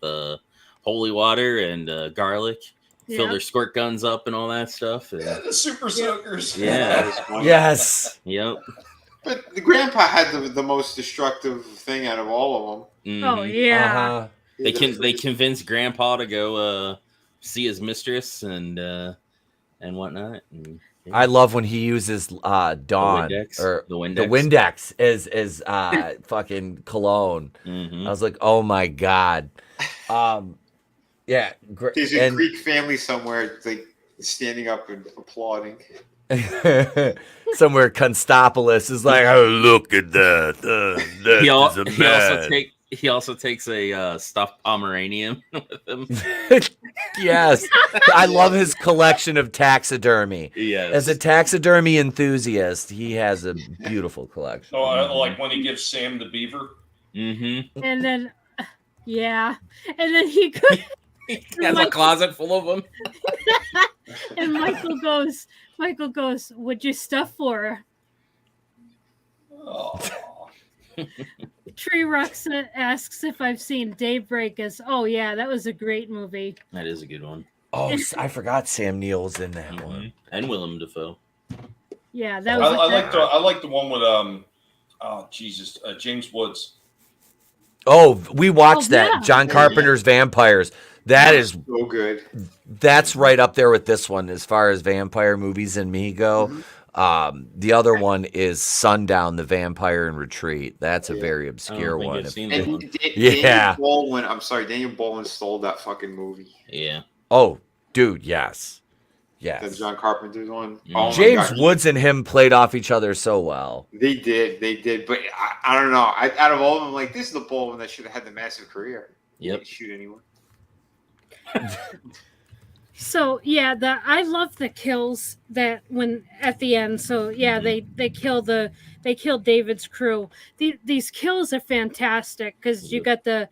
holy water and garlic. Fill their squirt guns up and all that stuff. And, the super soakers. Yeah. Yes. Yep. But the grandpa had the most destructive thing out of all of them. Mm-hmm. Oh yeah. They convinced Grandpa to go see his mistress and whatnot. And, yeah. I love when he uses Dawn the Windex as fucking cologne. Mm-hmm. I was like, oh my God. Yeah. There's a Greek family somewhere like standing up and applauding. Somewhere Constantopoulos is like, oh, look at that. He also takes a stuffed Pomeranian with him. Yes. I love his collection of taxidermy. Yes. As a taxidermy enthusiast, he has a beautiful collection. Oh, like when he gives Sam the beaver. Mm-hmm. And then, and then he could. He has a closet full of them. And Michael goes, "What'd you stuff for her?" Oh. Tree Rocks asks if I've seen Daybreak. Oh yeah, that was a great movie. That is a good one. Oh, I forgot Sam Neill's in that one. And Willem Dafoe. Yeah, that was. I like the one with James Woods. Oh, we watched that. John Carpenter's Vampires. That is so good. That's right up there with this one as far as vampire movies and me go. The other one is Sundown, the Vampire in Retreat. That's a very obscure think one. I've seen that one. Yeah. Daniel Baldwin stole that fucking movie. Yeah. Oh, dude, yes. The Yes. John Carpenter's one. Mm. Oh my James God. Woods and him played off each other so well. They did, but I don't know. Out of all of them, like, this is the Baldwin that should have had the massive career. He Yep. didn't shoot anyone. So yeah, I love the kills that when at the end. So yeah, they kill David's crew. These kills are fantastic because you got the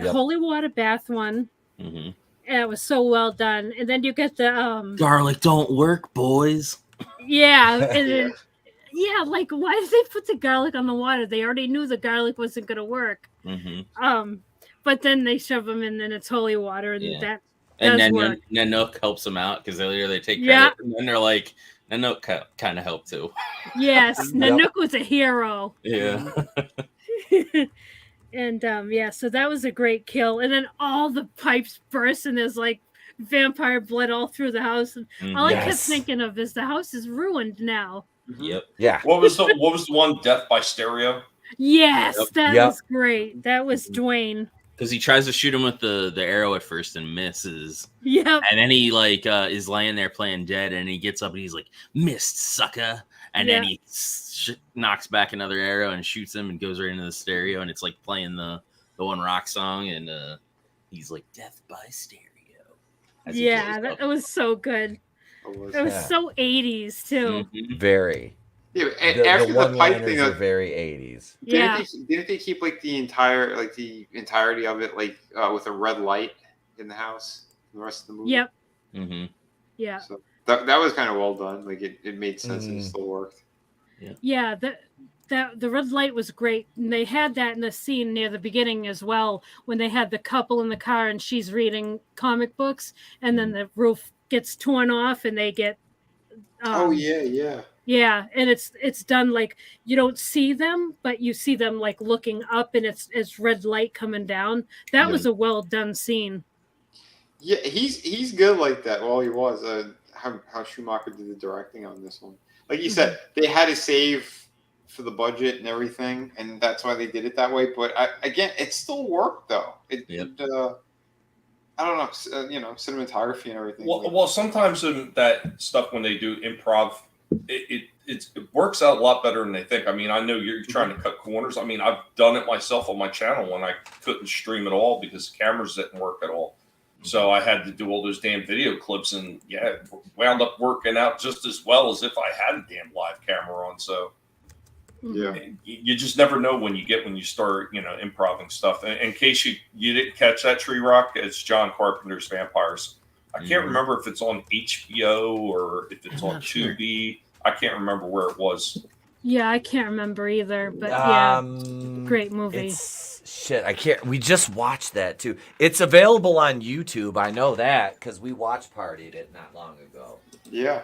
holy water bath one. Mm-hmm. And it was so well done, and then you get the Garlic don't work, boys. yeah, and then like why did they put the garlic on the water? They already knew the garlic wasn't gonna work. Mm-hmm. But then they shove them in, and it's holy water, and that. And then work. Nanook helps them out because later they take credit, Yeah. and then they're like, Nanook kind of helped too. Yes, Nanook was a hero. Yeah. And so that was a great kill. And then all the pipes burst, and there's like vampire blood all through the house. And all I kept thinking of is the house is ruined now. Yep. Yeah. What was the one? Death by Stereo. Yes, Yep. that Yep. was great. That was Dwayne. Because he tries to shoot him with the arrow at first and misses. Yep. And then he like is laying there playing dead, and he gets up and he's like, "Missed, sucker!" And then he knocks back another arrow and shoots him and goes right into the stereo, and it's like playing the one rock song, and he's like, "Death by Stereo." Yeah, that was so good. It was so 80s too. Mm-hmm. Very. Yeah, and after the pipe thing, are very 80s. Yeah. Didn't they keep like the entirety of it like with a red light in the house? The rest of the movie. Yep. Mm-hmm. Yeah. So that was kind of well done. Like it made sense and it still worked. Yeah. The red light was great, and they had that in the scene near the beginning as well when they had the couple in the car and she's reading comic books, and then the roof gets torn off and they get. Yeah, and it's done like you don't see them, but you see them like looking up, and it's red light coming down. That was a well done scene. Yeah, he's good like that. Well, he was. How Schumacher did the directing on this one. Like you said, they had to save for the budget and everything, and that's why they did it that way. But again, it still worked though. I don't know, cinematography and everything. Well, sometimes that stuff when they do improv, it works out a lot better than they think. I mean, I know you're trying to cut corners. I mean, I've done it myself on my channel when I couldn't stream at all because the cameras didn't work at all. So I had to do all those damn video clips, and it wound up working out just as well as if I had a damn live camera on. So you just never know when you start, improving stuff. And in case you didn't catch that, Tree Rock, it's John Carpenter's Vampires. I can't remember if it's on HBO or if it's on Tubi. I can't remember where it was. Yeah, I can't remember either, but great movie. I can't. We just watched that too. It's available on YouTube. I know that because we watch partied it not long ago. Yeah.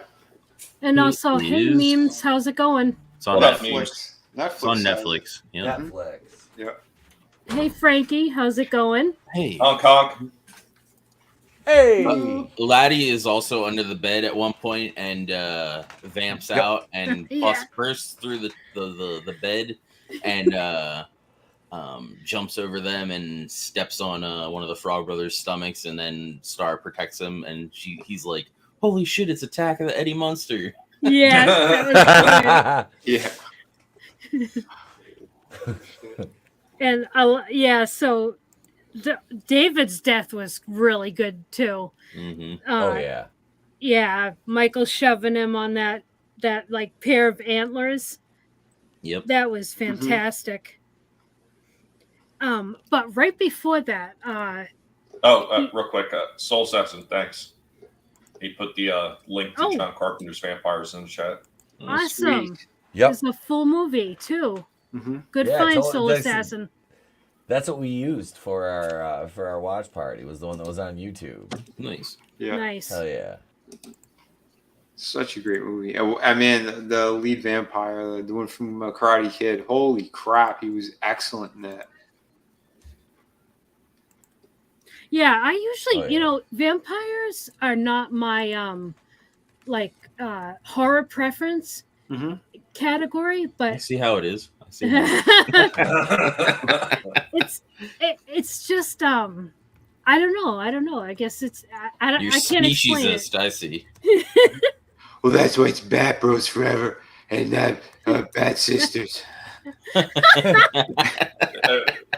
And also, hey memes, how's it going? It's on Netflix. It's on Netflix. Yeah. Netflix. Yeah. Hey Frankie, how's it going? Hey. Hong Kong. Hey. Laddie is also under the bed at one point and vamps out and bursts through the bed and jumps over them and steps on one of the Frog Brothers' stomachs, and then Star protects him, and he's like, "Holy shit! It's Attack of the Eddie Munster." Yeah, that was good. And so David's death was really good too. Mm-hmm. Yeah, Michael shoving him on that like pair of antlers. Yep, that was fantastic. But right before that, real quick, Soul Assassin, thanks. He put the link to John Carpenter's Vampires in the chat. Awesome. Sweet. Yep. It's a full movie too. Mm-hmm. Good find, Soul Assassin. That's what we used for our watch party. Was the one that was on YouTube. Nice. Yeah. Nice. Hell yeah. Such a great movie. I mean, the lead vampire, the one from Karate Kid. Holy crap, he was excellent in that. Yeah, I usually, vampires are not my horror preference, category, I but see how it is. I see how it it's just I don't know. I guess it's I You're can't explain it. speciesist, I see. Well, that's why it's Bat Bros forever and not Bat Sisters.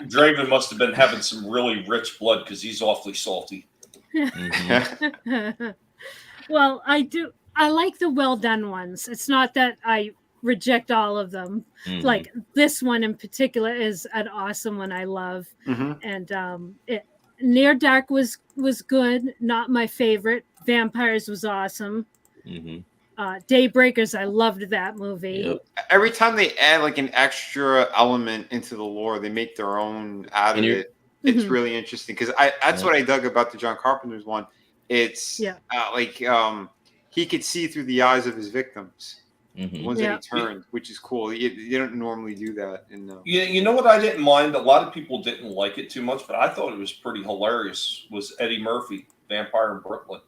Draven must have been having some really rich blood because he's awfully salty. Well, I like the well done ones. It's not that I reject all of them. Like this one in particular is an awesome one I love. And Near Dark was good, not my favorite. Vampires was awesome. Daybreakers, I loved that movie. Every time they add like an extra element into the lore, they make their own out of it. It's really interesting because that's what I dug about the John Carpenter's one. It's he could see through the eyes of his victims, the ones that he turned, which is cool. You don't normally do that. You know what I didn't mind? A lot of people didn't like it too much, but I thought it was pretty hilarious. Was Eddie Murphy, Vampire in Brooklyn?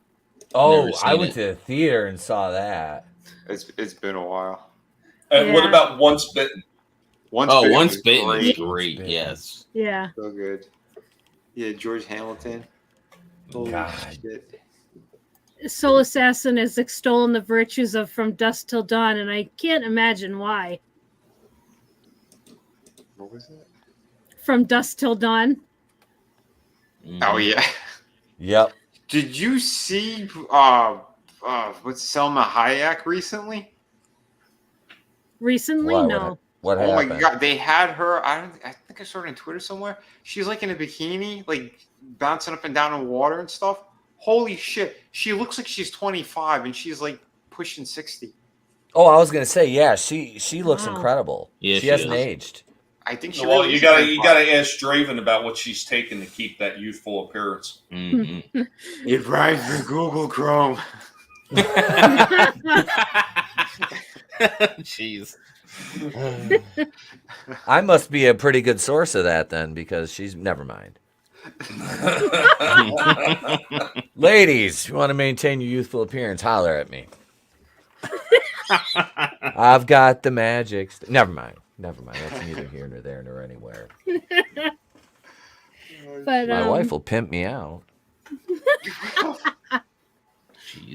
Oh, I went to the theater and saw that. It's been a while. And what about Once Bitten? Once Bitten is great. Yes. Yeah. So good. Yeah, George Hamilton. Holy shit. Soul Assassin has extolen the virtues of From Dusk Till Dawn, and I can't imagine why. What was that? From Dusk Till Dawn. Oh yeah. Yep. Did you see what's Selma Hayek recently? Recently, no. What oh happened? my god, they had her. I think I saw it on Twitter somewhere. She's like in a bikini, like bouncing up and down in water and stuff. Holy shit, she looks like she's 25 and she's like pushing 60. Oh, I was gonna say, yeah, she looks incredible. Yeah, she hasn't aged. I think she. Well, you gotta ask Draven about what she's taken to keep that youthful appearance. It rhymes with Google Chrome. Jeez. I must be a pretty good source of that then, because she's never mind. Ladies, you want to maintain your youthful appearance, holler at me. I've got the magic. Never mind. That's neither here nor there nor anywhere. But my wife will pimp me out.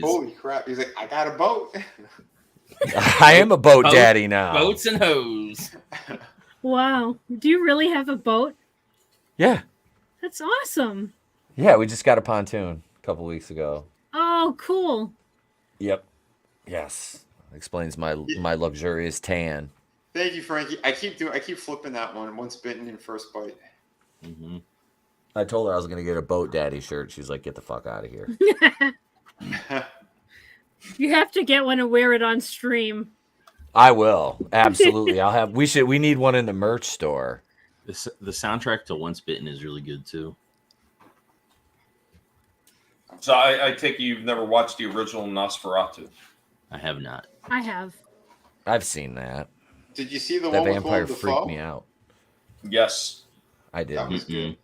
Holy crap! He's like, I got a boat. I am a boat daddy now. Boats and hoes. Wow. Do you really have a boat? Yeah. That's awesome. Yeah, we just got a pontoon a couple weeks ago. Oh, cool. Yep. Yes. Explains my luxurious tan. Thank you, Frankie. I keep flipping that one. Once Bitten in First Bite. I told her I was going to get a boat daddy shirt. She's like, get the fuck out of here. You have to get one and wear it on stream. I will. Absolutely. We need one in the merch store. The soundtrack to Once Bitten is really good too. So I take it you've never watched the original Nosferatu? I have not. I have. I've seen that. Did you see the that one vampire with freaked me out? Yes. I did. That was good.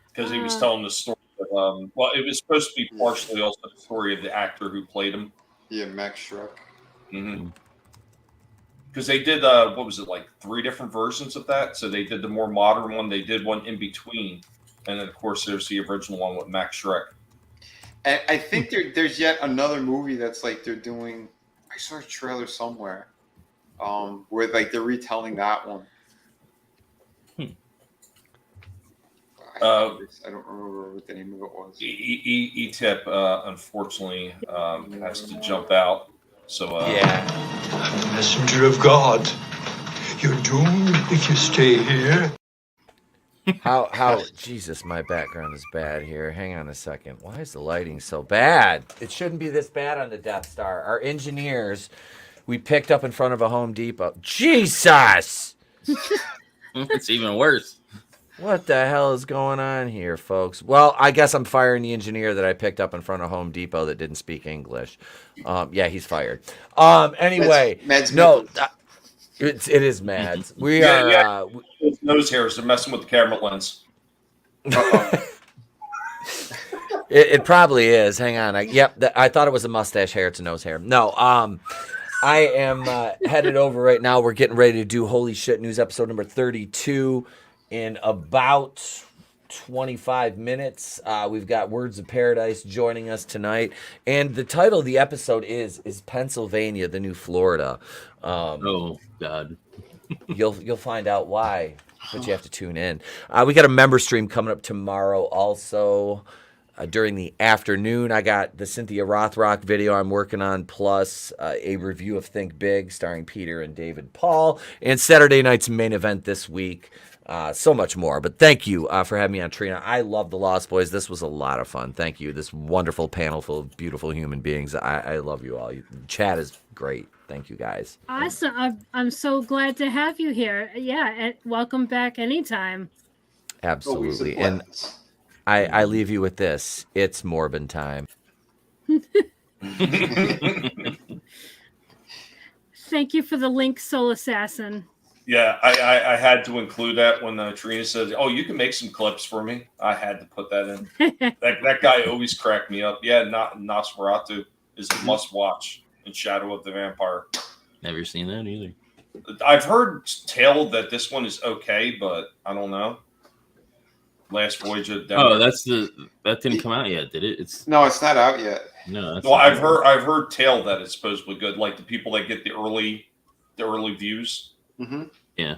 Because he was telling the story of, well, it was supposed to be partially also the story of the actor who played him. Yeah, Max Shrek. Because they did, what was it, like 3 different versions of that? So they did the more modern one, they did one in between, and then of course there's the original one with Max Shrek. And I think there's yet another movie that's like they're doing. I saw a trailer somewhere, where like they're retelling that one. I don't remember what the name of it was. E-Tip, unfortunately, has to jump out. So I'm the messenger of God. You're doomed if you stay here. How Jesus, my background is bad here. Hang on a second. Why is the lighting so bad? It shouldn't be this bad on the Death Star. Our engineers, we picked up in front of a Home Depot. Jesus! It's even worse. What the hell is going on here, folks? Well, I guess I'm firing the engineer that I picked up in front of Home Depot that didn't speak English. Yeah, he's fired. Anyway, Mads no, it is Mads. We are. Nose hairs. They're messing with the camera lens. It probably is. Hang on. I thought it was a mustache hair. It's a nose hair. No. I am headed over right now. We're getting ready to do Holy Shit News episode number 32 in about 25 minutes. We've got Words of Paradise joining us tonight, and the title of the episode is Pennsylvania the New Florida? Oh God. You'll find out why, but you have to tune in. We got a member stream coming up tomorrow also. During the afternoon, I got the Cynthia Rothrock video I'm working on, plus a review of Think Big starring Peter and David Paul, and Saturday night's main event this week. So much more. But thank you for having me on, Trina. I love the Lost Boys. This was a lot of fun. Thank you. This wonderful panel full of beautiful human beings. I love you all. Chat is great. Thank you, guys. Awesome. I'm so glad to have you here. Yeah, and welcome back anytime. Absolutely. And I leave you with this. It's Morbin time. Thank you for the link, Soul Assassin. Yeah, I had to include that when Trina said, "Oh, you can make some clips for me." I had to put that in. that guy always cracked me up. Yeah, Nosferatu is a must watch, and Shadow of the Vampire. Never seen that either. I've heard tell that this one is okay, but I don't know. Last Voyage of Denver. That didn't come out yet, did it? No, it's not out yet. No. Well, I've heard tell that it's supposedly good. Like the people that get the early views. Mm-hmm. Yeah.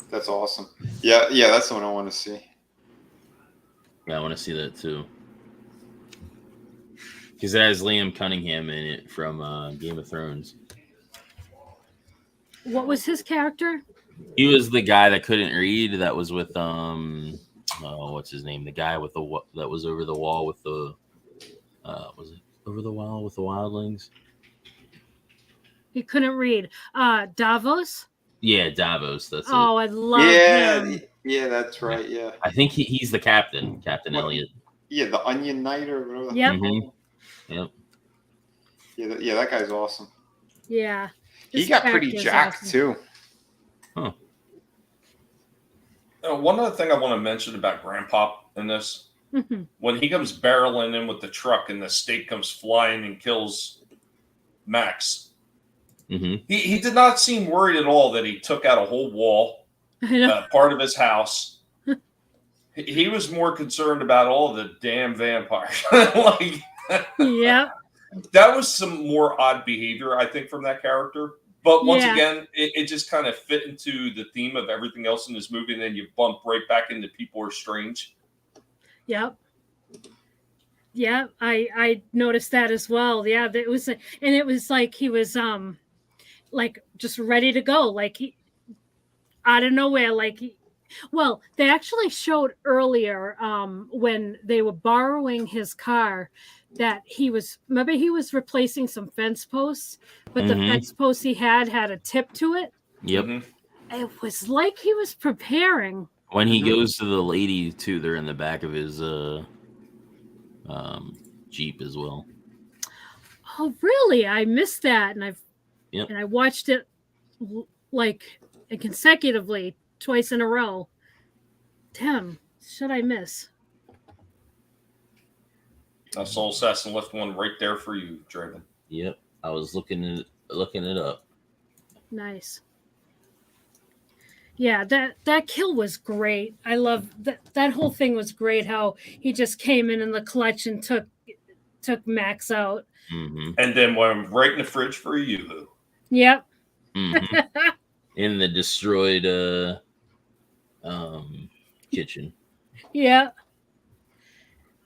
That's awesome. Yeah, that's the one I want to see. Yeah, I want to see that too. Because it has Liam Cunningham in it from Game of Thrones. What was his character? He was the guy that couldn't read. That was with what's his name? The guy with that was over the wall with the was it over the wall with the wildlings? He couldn't read. Davos? Yeah, Davos. That's it. I love him. Yeah, that's right. Yeah. I think he's the captain, Captain Elliot. Yeah, the Onion Knight or whatever. Yep. Mm-hmm. Yep. Yeah, that guy's awesome. Yeah. He got pretty jacked too. Huh. One other thing I want to mention about Grandpa in this, when he comes barreling in with the truck and the stake comes flying and kills Max, he did not seem worried at all that he took out a whole wall, part of his house. He was more concerned about all the damn vampires. Yeah. That was some more odd behavior, I think, from that character. But once again, it just kind of fit into the theme of everything else in this movie, and then you bump right back into People Are Strange. Yep. Yeah, I noticed that as well. Yeah, it was like he was like just ready to go, like he out of nowhere, well, they actually showed earlier when they were borrowing his car that he was replacing some fence posts, but the fence post he had a tip to it. Yep. It was like he was preparing. When he goes to the lady too, they're in the back of his Jeep as well. Oh, really? I missed that, and I watched it like consecutively twice in a row. Damn, should I miss? I Soul Assassin left one right there for you, Draven. Yep, I was looking it up. Nice. Yeah, that kill was great. I love that whole thing was great. How he just came in the clutch and took Max out, and then went right in the fridge for you. Yep. In the destroyed kitchen. Yeah.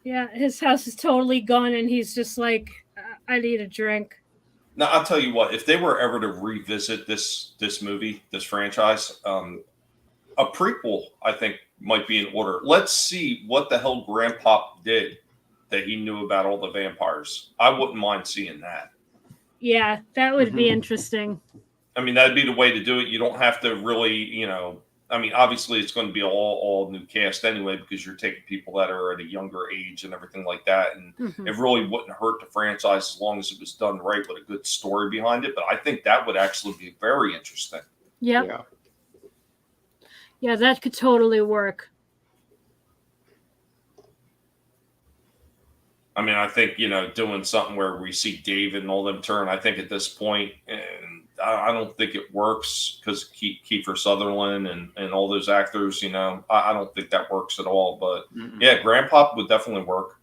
Yeah, his house is totally gone, and he's just like, I need a drink. Now, I'll tell you what, if they were ever to revisit this movie, this franchise, a prequel, I think, might be in order. Let's see what the hell Grandpa did that he knew about all the vampires. I wouldn't mind seeing that. Yeah, that would be interesting. I mean, that'd be the way to do it. You don't have to really, I mean, obviously it's going to be all new cast anyway, because you're taking people that are at a younger age and everything like that. And it really wouldn't hurt the franchise as long as it was done right with a good story behind it. But I think that would actually be very interesting. Yep. Yeah, that could totally work. I mean, I think, doing something where we see David and all them turn, I think at this point, and I don't think it works because Kiefer Sutherland and all those actors, I don't think that works at all. But yeah, Grandpa would definitely work.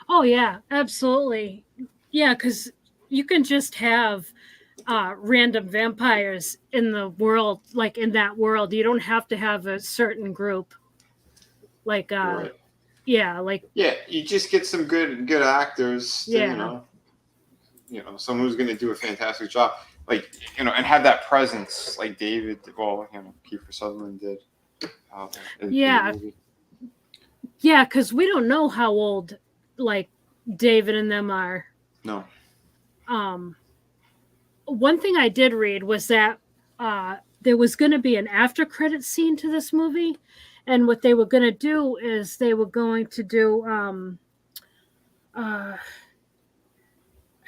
Oh, yeah, absolutely. Yeah, because you can just have random vampires in the world, like in that world. You don't have to have a certain group. Like, Right. yeah, like you just get some good actors. To, someone who's going to do a fantastic job, and have that presence, like David. Well, Kiefer Sutherland did. In the movie. Yeah, because we don't know how old like David and them are. No. One thing I did read was that there was going to be an after credit scene to this movie, and what they were going to do is they were going to do I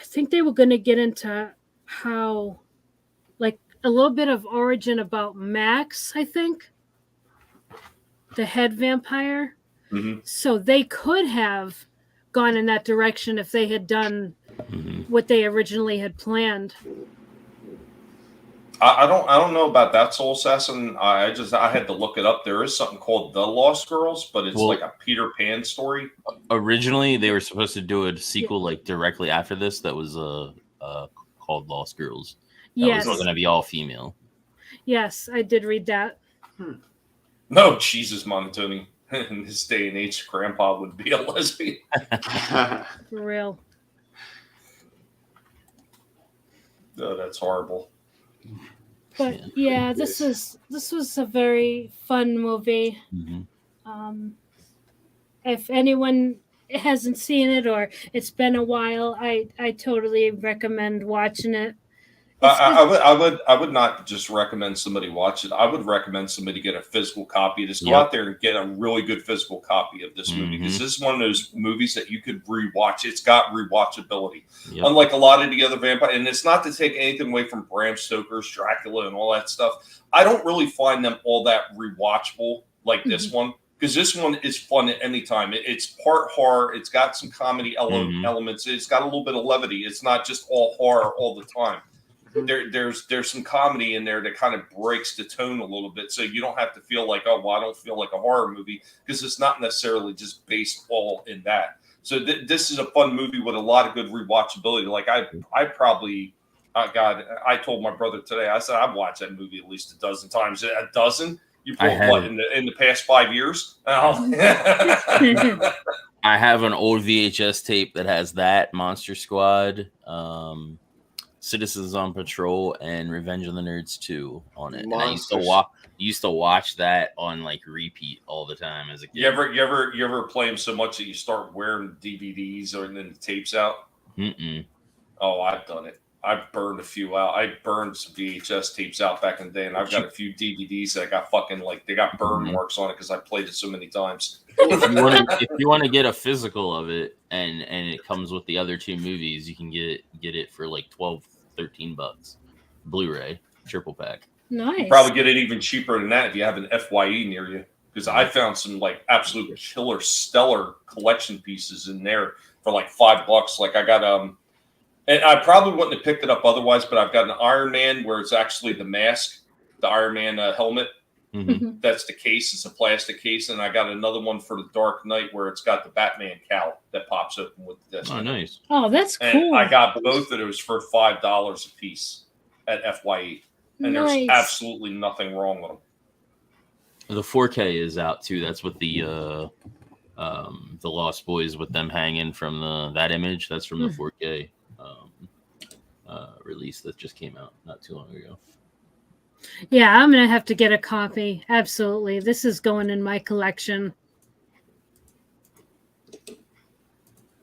think they were going to get into how, like, a little bit of origin about Max, I think, the head vampire. Mm-hmm. So they could have gone in that direction if they had done what they originally had planned. I don't know about that, Soul Assassin. I had to look it up. There is something called The Lost Girls, but it's like a Peter Pan story. Originally, they were supposed to do a sequel like directly after this that was called Lost Girls. That was going to be all female. Yes, I did read that. No, Jesus, Montoni. In this day and age, Grandpa would be a lesbian. For real. Oh, that's horrible. But yeah, this was a very fun movie. If anyone hasn't seen it or it's been a while, I totally recommend watching it. I would not just recommend somebody watch it. I would recommend somebody get a physical copy. Just go out there and get a really good physical copy of this movie, because this is one of those movies that you could rewatch. It's got rewatchability, unlike a lot of the other vampire. And it's not to take anything away from Bram Stoker's Dracula and all that stuff. I don't really find them all that rewatchable like this one, because this one is fun at any time. It's part horror. It's got some comedy elements. It's got a little bit of levity. It's not just all horror all the time. There's some comedy in there that kind of breaks the tone a little bit, so you don't have to feel like, oh, well, I don't feel like a horror movie, because it's not necessarily just based all in that. So this is a fun movie with a lot of good rewatchability. Like I probably, God, I told my brother today, I said I've watched that movie at least a dozen times. A dozen? You put what in the past 5 years? I have an old VHS tape that has that Monster Squad, Citizens on Patrol, and Revenge of the Nerds 2 on it. And I used to watch that on like repeat all the time as a kid. You ever play them so much that you start wearing DVDs or then the tapes out? Oh, I've done it. I've burned a few out. I burned some VHS tapes out back in the day, and I've got a few DVDs that got fucking they got burn marks on it because I played it so many times. If you want to get a physical of it, and it comes with the other two movies, you can get it for like $12-$13 Blu-ray triple pack. Nice. You probably get it even cheaper than that if you have an FYE near you, because I found some like absolute killer stellar collection pieces in there for like $5. Like I got and I probably wouldn't have picked it up otherwise, but I've got an Iron Man where it's actually the mask, the Iron Man helmet. That's the case. It's a plastic case. And I got another one for the Dark Knight where it's got the Batman cowl that pops open with this. Oh, nice. Oh, that's cool. And I got both of those for $5 a piece at FYE. And there's absolutely nothing wrong with them. The 4K is out too. That's with the Lost Boys with them hanging from that image. That's from the 4K release that just came out not too long ago. Yeah, I'm gonna have to get a copy. Absolutely, this is going in my collection.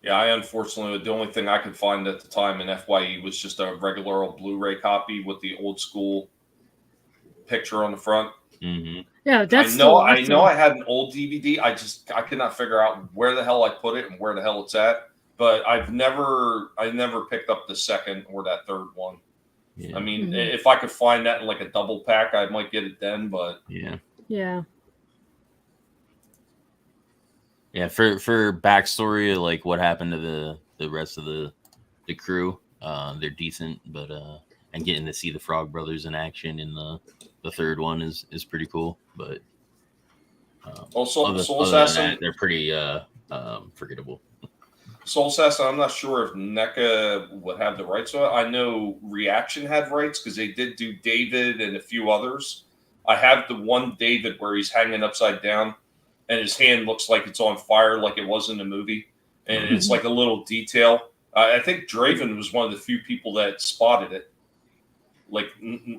Yeah, I unfortunately, the only thing I could find at the time in FYE was just a regular old Blu-ray copy with the old school picture on the front. Yeah, that's. I know I had an old DVD. I could not figure out where the hell I put it and where the hell it's at. But I never picked up the second or that third one. Yeah. I mean, if I could find that in like a double pack, I might get it then. But yeah, Yeah, for backstory, like what happened to the rest of the crew, they're decent, but and getting to see the Frog Brothers in action in the third one is pretty cool. But Also, other Soul than Assassin. that, they're pretty forgettable. Soul Assassin, I'm not sure if NECA would have the rights to it. I know Reaction had rights because they did do David and a few others. I have the one David where he's hanging upside down and his hand looks like it's on fire like it was in the movie. And it's like a little detail. I think Draven was one of the few people that spotted it. Like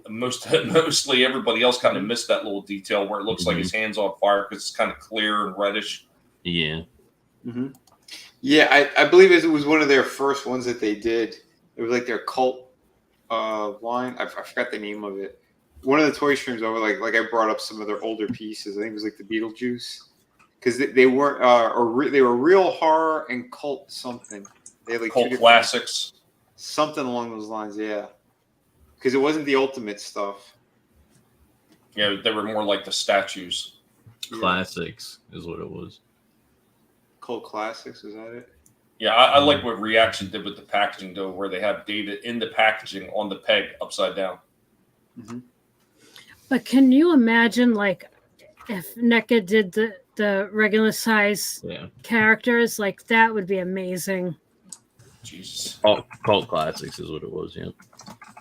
mostly everybody else kind of missed that little detail where it looks like his hand's on fire because it's kind of clear and reddish. Yeah. Mm-hmm. Yeah, I believe it was one of their first ones that they did. It was like their cult line. I forgot the name of it. One of the toy streams over, like I brought up some of their older pieces. I think it was like the Beetlejuice, because they weren't they were real horror and cult something. They had like cult classics, something along those lines. Yeah, because it wasn't the ultimate stuff. Yeah, they were more like the statues. Classics is what it was. Cult classics, is that it? Yeah, I like what Reaction did with the packaging, though, where they have David in the packaging on the peg upside down. Mm-hmm. But can you imagine, like, if NECA did the regular size characters? Like, that would be amazing. Jesus. Cult classics is what it was, yeah.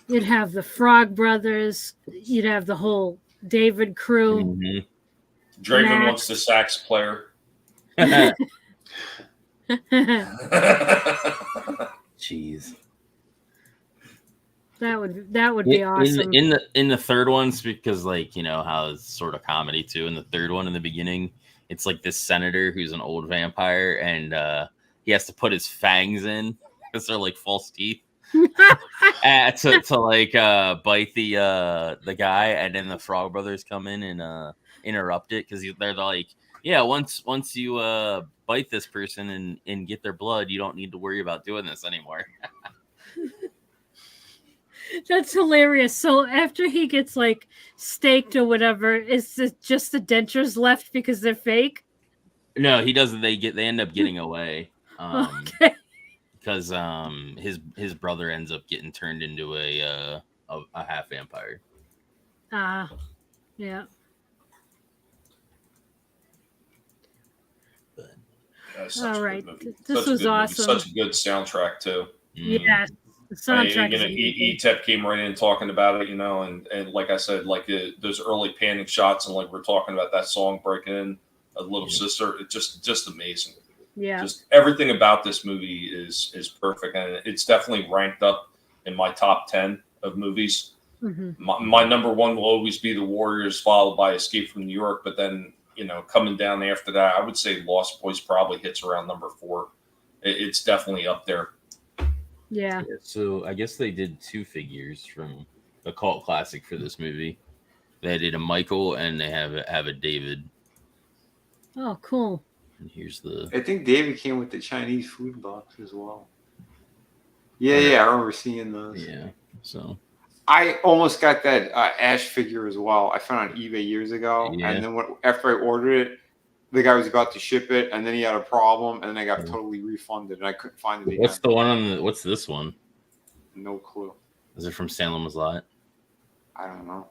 You'd have the Frog Brothers. You'd have the whole David crew. Mm-hmm. Draven wants the sax player. Jeez. That would be awesome. In the third ones, because like you know how it's sort of comedy too. In the third one, in the beginning, it's like this senator who's an old vampire, and he has to put his fangs in because they're like false teeth to like bite the guy, and then the Frog Brothers come in and interrupt it because they're like, yeah, once you bite this person and get their blood, you don't need to worry about doing this anymore. That's hilarious. So after he gets like staked or whatever, is it just the dentures left because they're fake? No, he doesn't. They end up getting away. Okay. Because his brother ends up getting turned into a half vampire. Yeah. All right. This was awesome. Such a good soundtrack too. Yes. The soundtrack. ETEP came right in talking about it, you know, and like I said, like those early panning shots, and like we're talking about that song breaking in, a little sister. It's just amazing. Yeah. Just everything about this movie is perfect, and it's definitely ranked up in my top 10 of movies. Mm-hmm. My number one will always be The Warriors, followed by Escape from New York, but then, you know, coming down after that, I would say Lost Boys probably hits around number 4. It's definitely up there. Yeah. So I guess they did 2 figures from a cult classic for this movie. They did a Michael and they have a David. Oh, cool. And here's the. I think David came with the Chinese food box as well. Yeah, I remember seeing those. Yeah. So. I almost got that Ash figure as well. I found it on eBay years ago, and then after I ordered it, the guy was about to ship it, and then he had a problem, and then I got totally refunded, and I couldn't find it again. What's the one on the? What's this one? No clue. Is it from Salem's Lot? I don't know.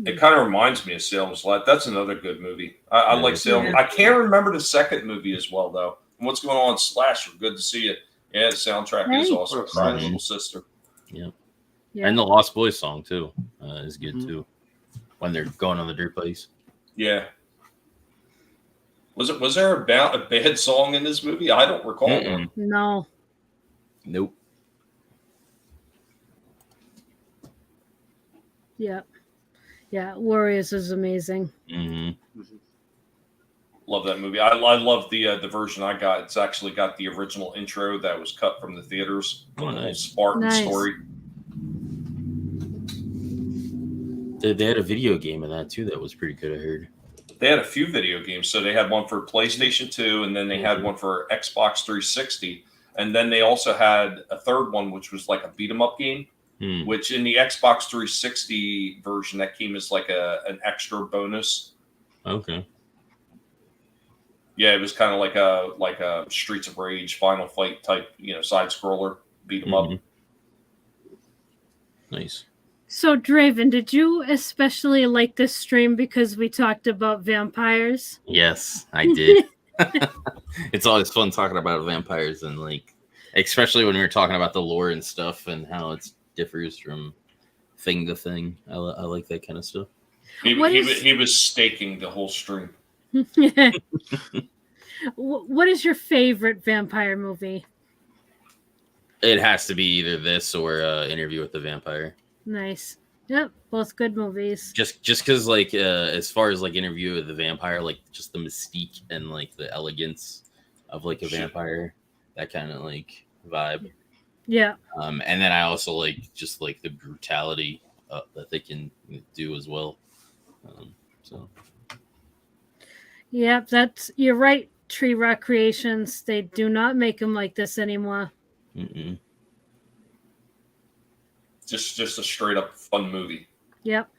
It kind of reminds me of Salem's Lot. That's another good movie. I like Salem. Yeah. I can't remember the second movie as well, though. And what's going on, Slasher? Good to see you. Yeah, the soundtrack is awesome. Crying Little Sister. Yeah. And the Lost Boys song too is good too. When they're going on the dirt bikes. Yeah. Was there a bad song in this movie? I don't recall one. No. Nope. Yeah. Yeah. Warriors is amazing. Mm-hmm. Love that movie. I love the version I got. It's actually got the original intro that was cut from the theaters. Oh, nice. Spartan story. They had a video game of that too that was pretty good, I heard. They had a few video games. So they had one for PlayStation 2, and then they had one for Xbox 360. And then they also had a third one, which was like a beat-em-up game, which in the Xbox 360 version, that came as like an extra bonus. Okay. Yeah, it was kind of like a Streets of Rage, Final Fight type, side scroller, beat 'em up. Nice. So, Draven, did you especially like this stream because we talked about vampires? Yes, I did. It's always fun talking about vampires and like, especially when we were talking about the lore and stuff and how it differs from thing to thing. I like that kind of stuff. He was staking the whole stream. What is your favorite vampire movie? It has to be either this or Interview with the Vampire. Nice. Yep, both good movies. Just because like as far as like Interview with the Vampire, like just the mystique and like the elegance of like a vampire, that kind of like vibe. Yeah. And then I also like just like the brutality that they can do as well. So. Yep, you're right. Tree Rock Creations, they do not make them like this anymore. Mm-mm. Just a straight up fun movie. Yep.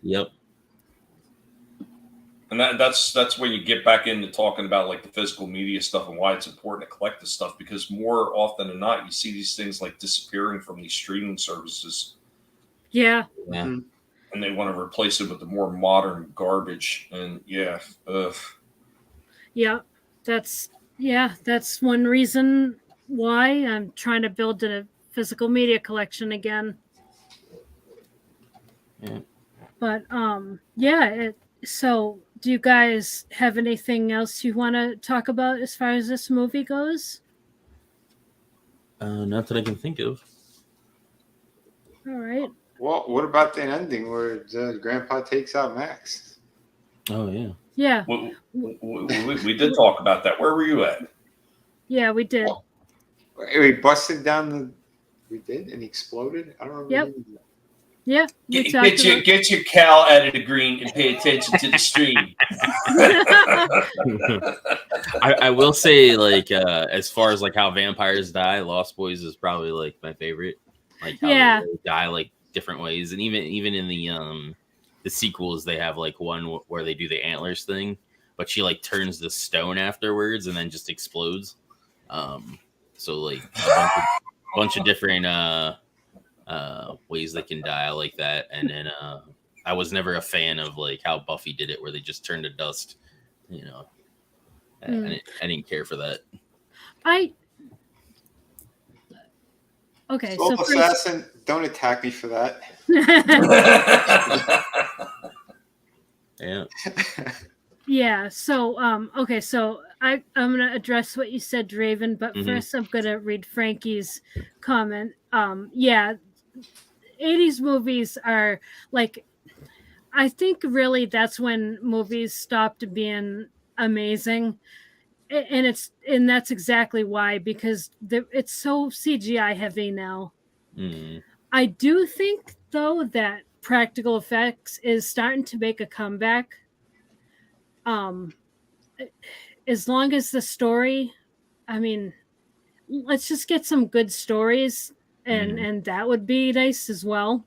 And that's when you get back into talking about like the physical media stuff and why it's important to collect this stuff, because more often than not you see these things like disappearing from these streaming services. Yeah. And they want to replace it with the more modern garbage. And yeah. That's one reason why I'm trying to build a physical media collection again. Yeah. But so do you guys have anything else you want to talk about as far as this movie goes? Not that I can think of. All right. Well, what about the ending where the grandpa takes out Max? Oh yeah. Yeah. We did talk about that. Where were you at? Yeah, we did. We busted down we did, and he exploded? I don't remember. Yep. Yeah. Get your Cal out of the green and pay attention to the stream. I will say, like, as far as like how vampires die, Lost Boys is probably like my favorite. Like how they die like different ways, and even in the sequels, they have like one where they do the antlers thing, but she like turns the stone afterwards and then just explodes. So like a bunch of different ways they can die like that. And then I was never a fan of like how Buffy did it, where they just turned to dust. I didn't care for that. Okay, Soul Assassin, don't attack me for that. Yeah. Yeah. So, okay. So I'm going to address what you said, Draven, but first I'm going to read Frankie's comment. 80s movies are like, I think really that's when movies stopped being amazing. And that's exactly why, because it's so CGI heavy now. I do think though that practical effects is starting to make a comeback. As long as the story, I mean, let's just get some good stories, and that would be nice as well.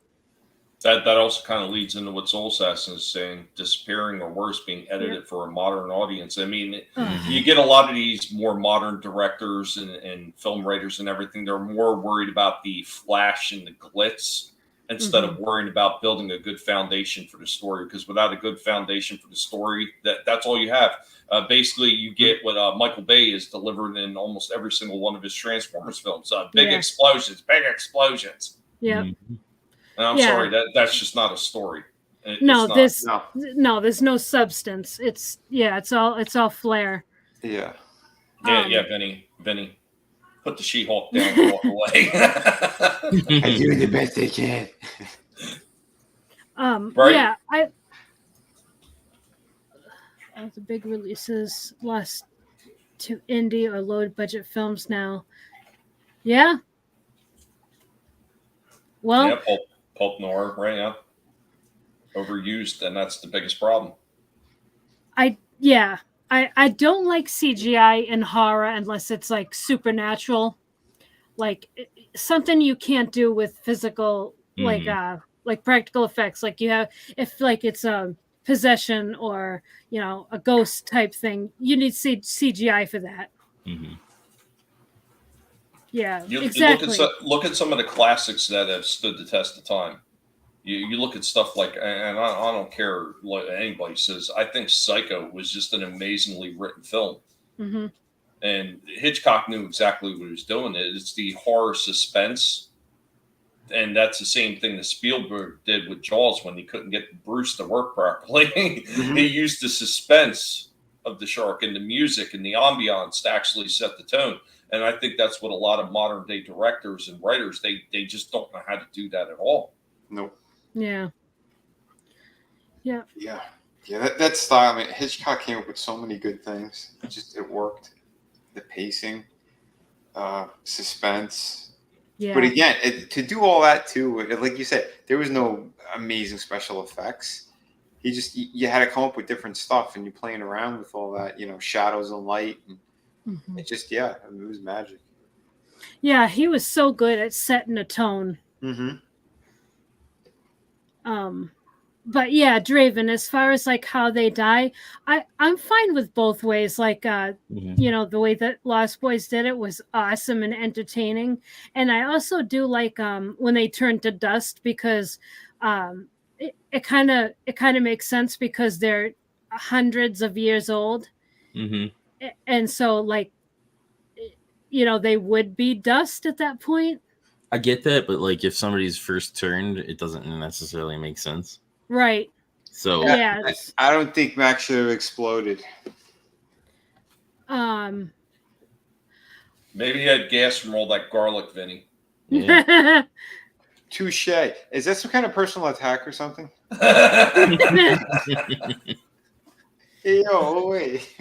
That also kind of leads into what Soul Assassin is saying, disappearing or worse, being edited for a modern audience. I mean, you get a lot of these more modern directors and film writers and everything. They're more worried about the flash and the glitz instead of worrying about building a good foundation for the story. Because without a good foundation for the story, that's all you have. Basically, you get what Michael Bay is delivering in almost every single one of his Transformers films. Big explosions. Yeah. And I'm sorry, that's just not a story. There's no substance. It's all flair. Yeah. Vinny, put the She-Hulk down and walk away. I'm doing the best I can. Right? Yeah, the big releases lost to indie or low budget films now. Yeah. Well, Pulp noir, right now, overused, and that's the biggest problem. I don't like CGI in horror unless it's like supernatural, like something you can't do with physical, like practical effects. Like you have, if like it's possession or a ghost type thing. You need CGI for that. Mm-hmm. Yeah, You exactly. look at some of the classics that have stood the test of time. You look at stuff like, and I don't care what anybody says, I think Psycho was just an amazingly written film. Mm-hmm. And Hitchcock knew exactly what he was doing. It's the horror suspense. And that's the same thing that Spielberg did with Jaws when he couldn't get Bruce to work properly. Mm-hmm. He used the suspense of the shark and the music and the ambiance to actually set the tone. And I think that's what a lot of modern day directors and writers, they just don't know how to do that at all. Nope. Yeah. Yeah. Yeah. Yeah. That style, I mean, Hitchcock came up with so many good things. It worked. The pacing, suspense. Yeah. But again, to do all that too, like you said, there was no amazing special effects. You had to come up with different stuff, and you're playing around with all that, shadows and light. And Mm-hmm. it just, it was magic. Yeah, he was so good at setting a tone. Mm-hmm. But yeah, Draven, as far as like how they die, I'm fine with both ways. Like, the way that Lost Boys did it was awesome and entertaining. And I also do like when they turn to dust, because it kind of makes sense because they're hundreds of years old. Mm-hmm. And so like, they would be dust at that point. I get that, but like if somebody's first turned, it doesn't necessarily make sense. Right. So yeah, I don't think Max should have exploded. Maybe he had gas from all that garlic, Vinny. Yeah. Touche. Is that some kind of personal attack or something? Hey, yo, wait.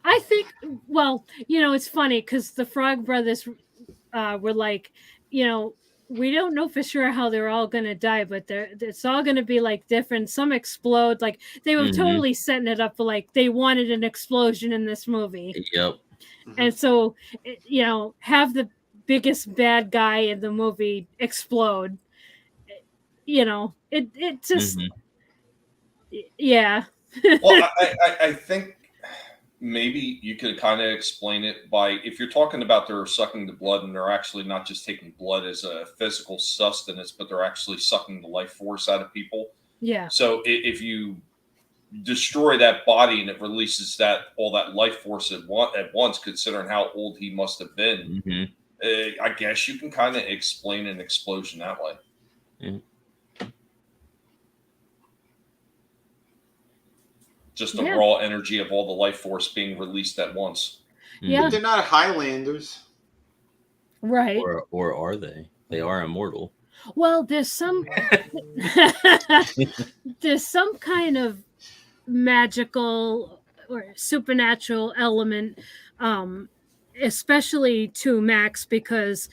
I think, well, it's funny because the Frog Brothers were like, we don't know for sure how they're all going to die, but it's all going to be like different. Some explode. Like they were totally setting it up for like they wanted an explosion in this movie. Yep. And so, have the biggest bad guy in the movie explode. It just, yeah. Well, I think maybe you could kind of explain it by, if you're talking about they're sucking the blood and they're actually not just taking blood as a physical sustenance, but they're actually sucking the life force out of people. Yeah. So if you destroy that body and it releases all that life force at once, considering how old he must have been, I guess you can kind of explain an explosion that way. Yeah. Just the raw energy of all the life force being released at once. Yeah. But they're not Highlanders. Right. Or are they? They are immortal. Well, there's some kind of magical or supernatural element, especially to Max, because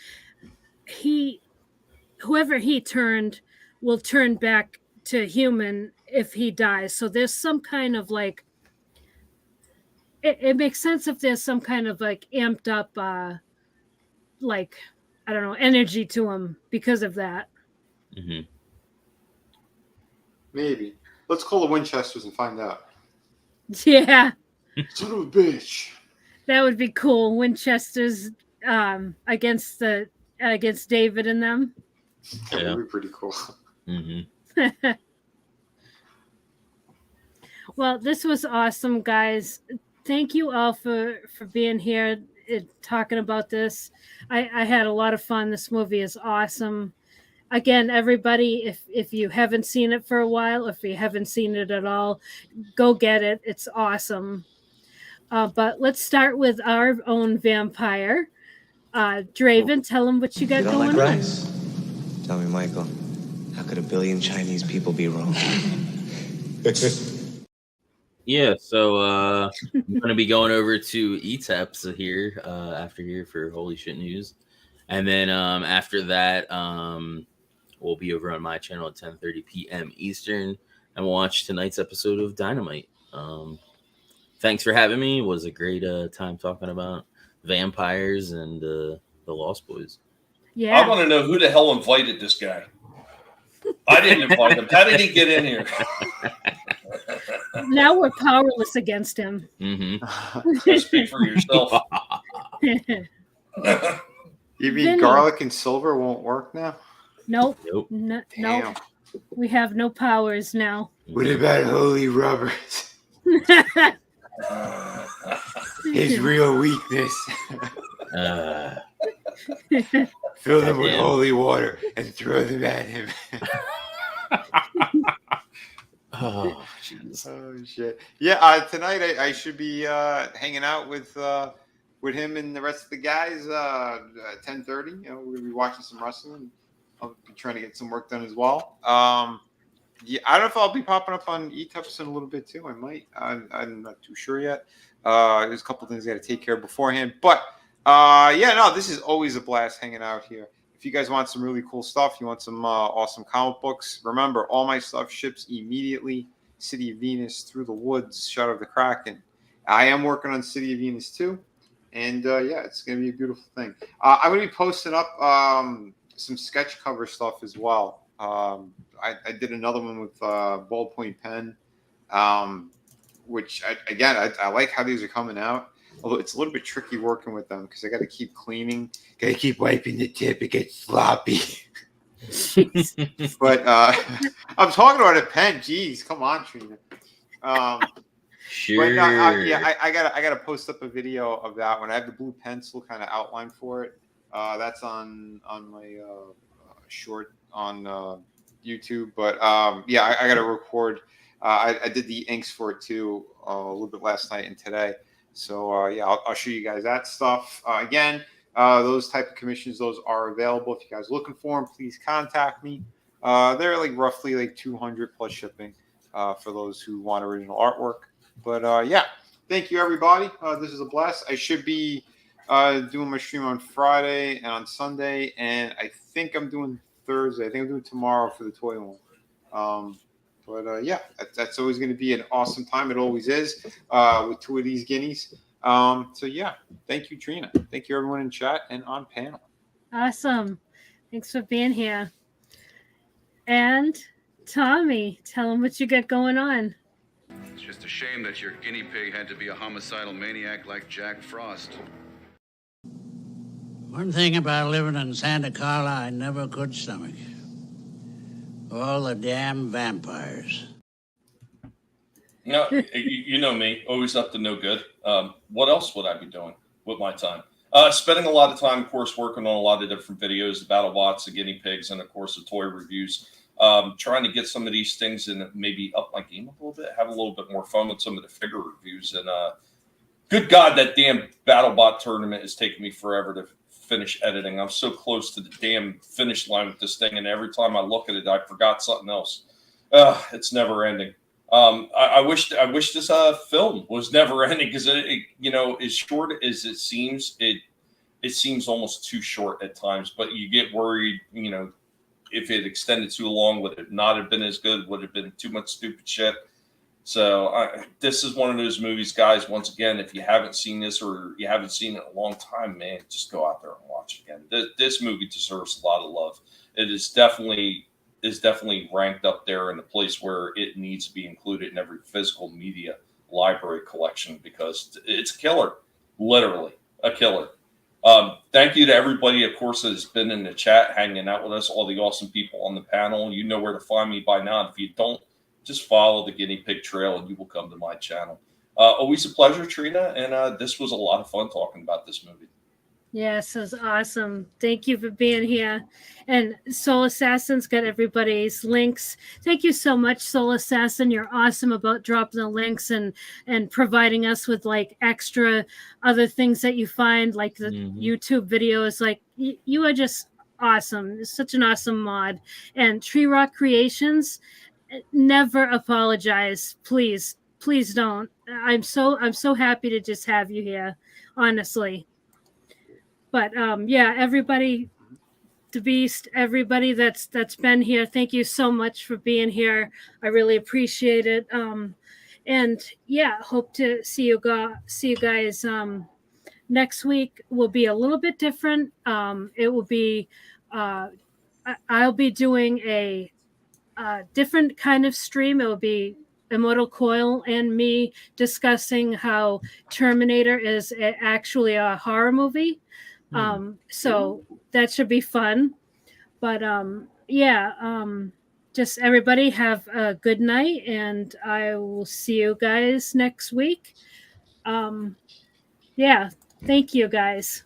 whoever he turned will turn back to human if he dies. So there's some kind of like, it makes sense if there's some kind of like amped up, like, I don't know, energy to him because of that. Mm-hmm. Maybe. Let's call the Winchesters and find out. Yeah. Son of a bitch. That would be cool. Winchesters against David and them. That would be pretty cool. Mm-hmm. Well, this was awesome, guys. Thank you all for being here talking about this. I had a lot of fun. This movie is awesome. Again, everybody, if you haven't seen it for a while, if you haven't seen it at all, go get it. It's awesome. But let's start with our own vampire. Draven, tell him what you got going on. Rice? Tell me, Michael, how could 1 billion Chinese people be wrong? Yeah, so I'm going to be going over to ETAPS here after here for Holy Shit News. And then after that, we'll be over on my channel at 10:30 p.m. Eastern and we'll watch tonight's episode of Dynamite. Thanks for having me. It was a great time talking about vampires and the Lost Boys. Yeah. I want to know who the hell invited this guy. I didn't invite him. How did he get in here? Now we're powerless against him. Mm-hmm. Speak for yourself. You mean Vinny. garlic and silver won't work now? Nope. Nope. Nope. Damn. We have no powers now. What about holy rubbers? His real weakness. Fill them with Goddamn. holy water and throw them at him. Oh, jeez. Oh shit! Yeah, tonight I should be hanging out with him and the rest of the guys. 10:30. You know, we'll be watching some wrestling. I'll be trying to get some work done as well. Yeah, I don't know if I'll be popping up on eTups in a little bit too. I might. I'm not too sure yet. There's a couple things I got to take care of beforehand, but yeah, no, this is always a blast hanging out here. If you guys want some really cool stuff, you want some awesome comic books, remember, all my stuff ships immediately. City of Venus, Through the Woods, Shadow of the Kraken. I am working on City of Venus too. And yeah, it's going to be a beautiful thing. I'm going to be posting up some sketch cover stuff as well. I did another one with ballpoint pen, which, I like how these are coming out. Although it's a little bit tricky working with them because I got to keep cleaning, got to keep wiping the tip. It gets sloppy. But I'm talking about a pen. Jeez, come on, Trina. Sure. But no, yeah, I gotta post up a video of that one. I have the blue pencil kind of outline for it. That's on my short on YouTube. But yeah, I gotta record. I did the inks for it too a little bit last night and today. So yeah, I'll show you guys that stuff. Again, those type of commissions, those are available. If you guys are looking for them, please contact me. They're like roughly like 200 plus shipping for those who want original artwork. But yeah, thank you everybody. This is a blast. I should be doing my stream on Friday and on Sunday, and I think I'm doing Thursday. I think I'm doing tomorrow for the toy one. But yeah, that's always going to be an awesome time. It always is with two of these guineas. So yeah, thank you, Trina. Thank you, everyone in chat and on panel. Awesome. Thanks for being here. And Tommy, tell them what you got going on. It's just a shame that your guinea pig had to be a homicidal maniac like Jack Frost. One thing about living in Santa Carla I never could stomach. All the damn vampires. No, you know me, always up to no good. What else would I be doing with my time? Spending a lot of time, of course, working on a lot of different videos, the BattleBots, the guinea pigs, and of course the toy reviews. Trying to get some of these things and maybe up my game a little bit, have a little bit more fun with some of the figure reviews. And good God, that damn BattleBot tournament is taking me forever to finish editing. I'm so close to the damn finish line with this thing, and every time I look at it, I forgot something else. It's never ending. I wish this film was never ending because it you know, as short as it seems, it seems almost too short at times. But you get worried, you know, if it extended too long, would it not have been as good? Would it have been too much stupid shit? So this is one of those movies, guys. Once again, if you haven't seen this or you haven't seen it in a long time, man, just go out there and watch it again. This movie deserves a lot of love. It is definitely ranked up there in the place where it needs to be included in every physical media library collection because it's a killer, literally a killer. Thank you to everybody, of course, that has been in the chat, hanging out with us, all the awesome people on the panel. You know where to find me by now. If you don't, just follow the Guinea Pig Trail and you will come to my channel. Always a pleasure, Trina, and this was a lot of fun talking about this movie. Yes, it was awesome. Thank you for being here. And Soul Assassin's got everybody's links. Thank you so much, Soul Assassin. You're awesome about dropping the links and providing us with like extra other things that you find, like the YouTube videos. Like you are just awesome. It's such an awesome mod. And Tree Rock Creations, never apologize. Please don't. I'm so happy to just have you here, honestly. But yeah, everybody, the Beast, everybody that's been here, thank you so much for being here. I really appreciate it. And yeah, hope to see you guys next week. Will be a little bit different. It will be I'll be doing a different kind of stream. It will be Immortal Coil and me discussing how Terminator is actually a horror movie. So that should be fun. But just everybody have a good night, and I will see you guys next week. Thank you guys.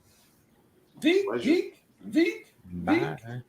Veek. Bye.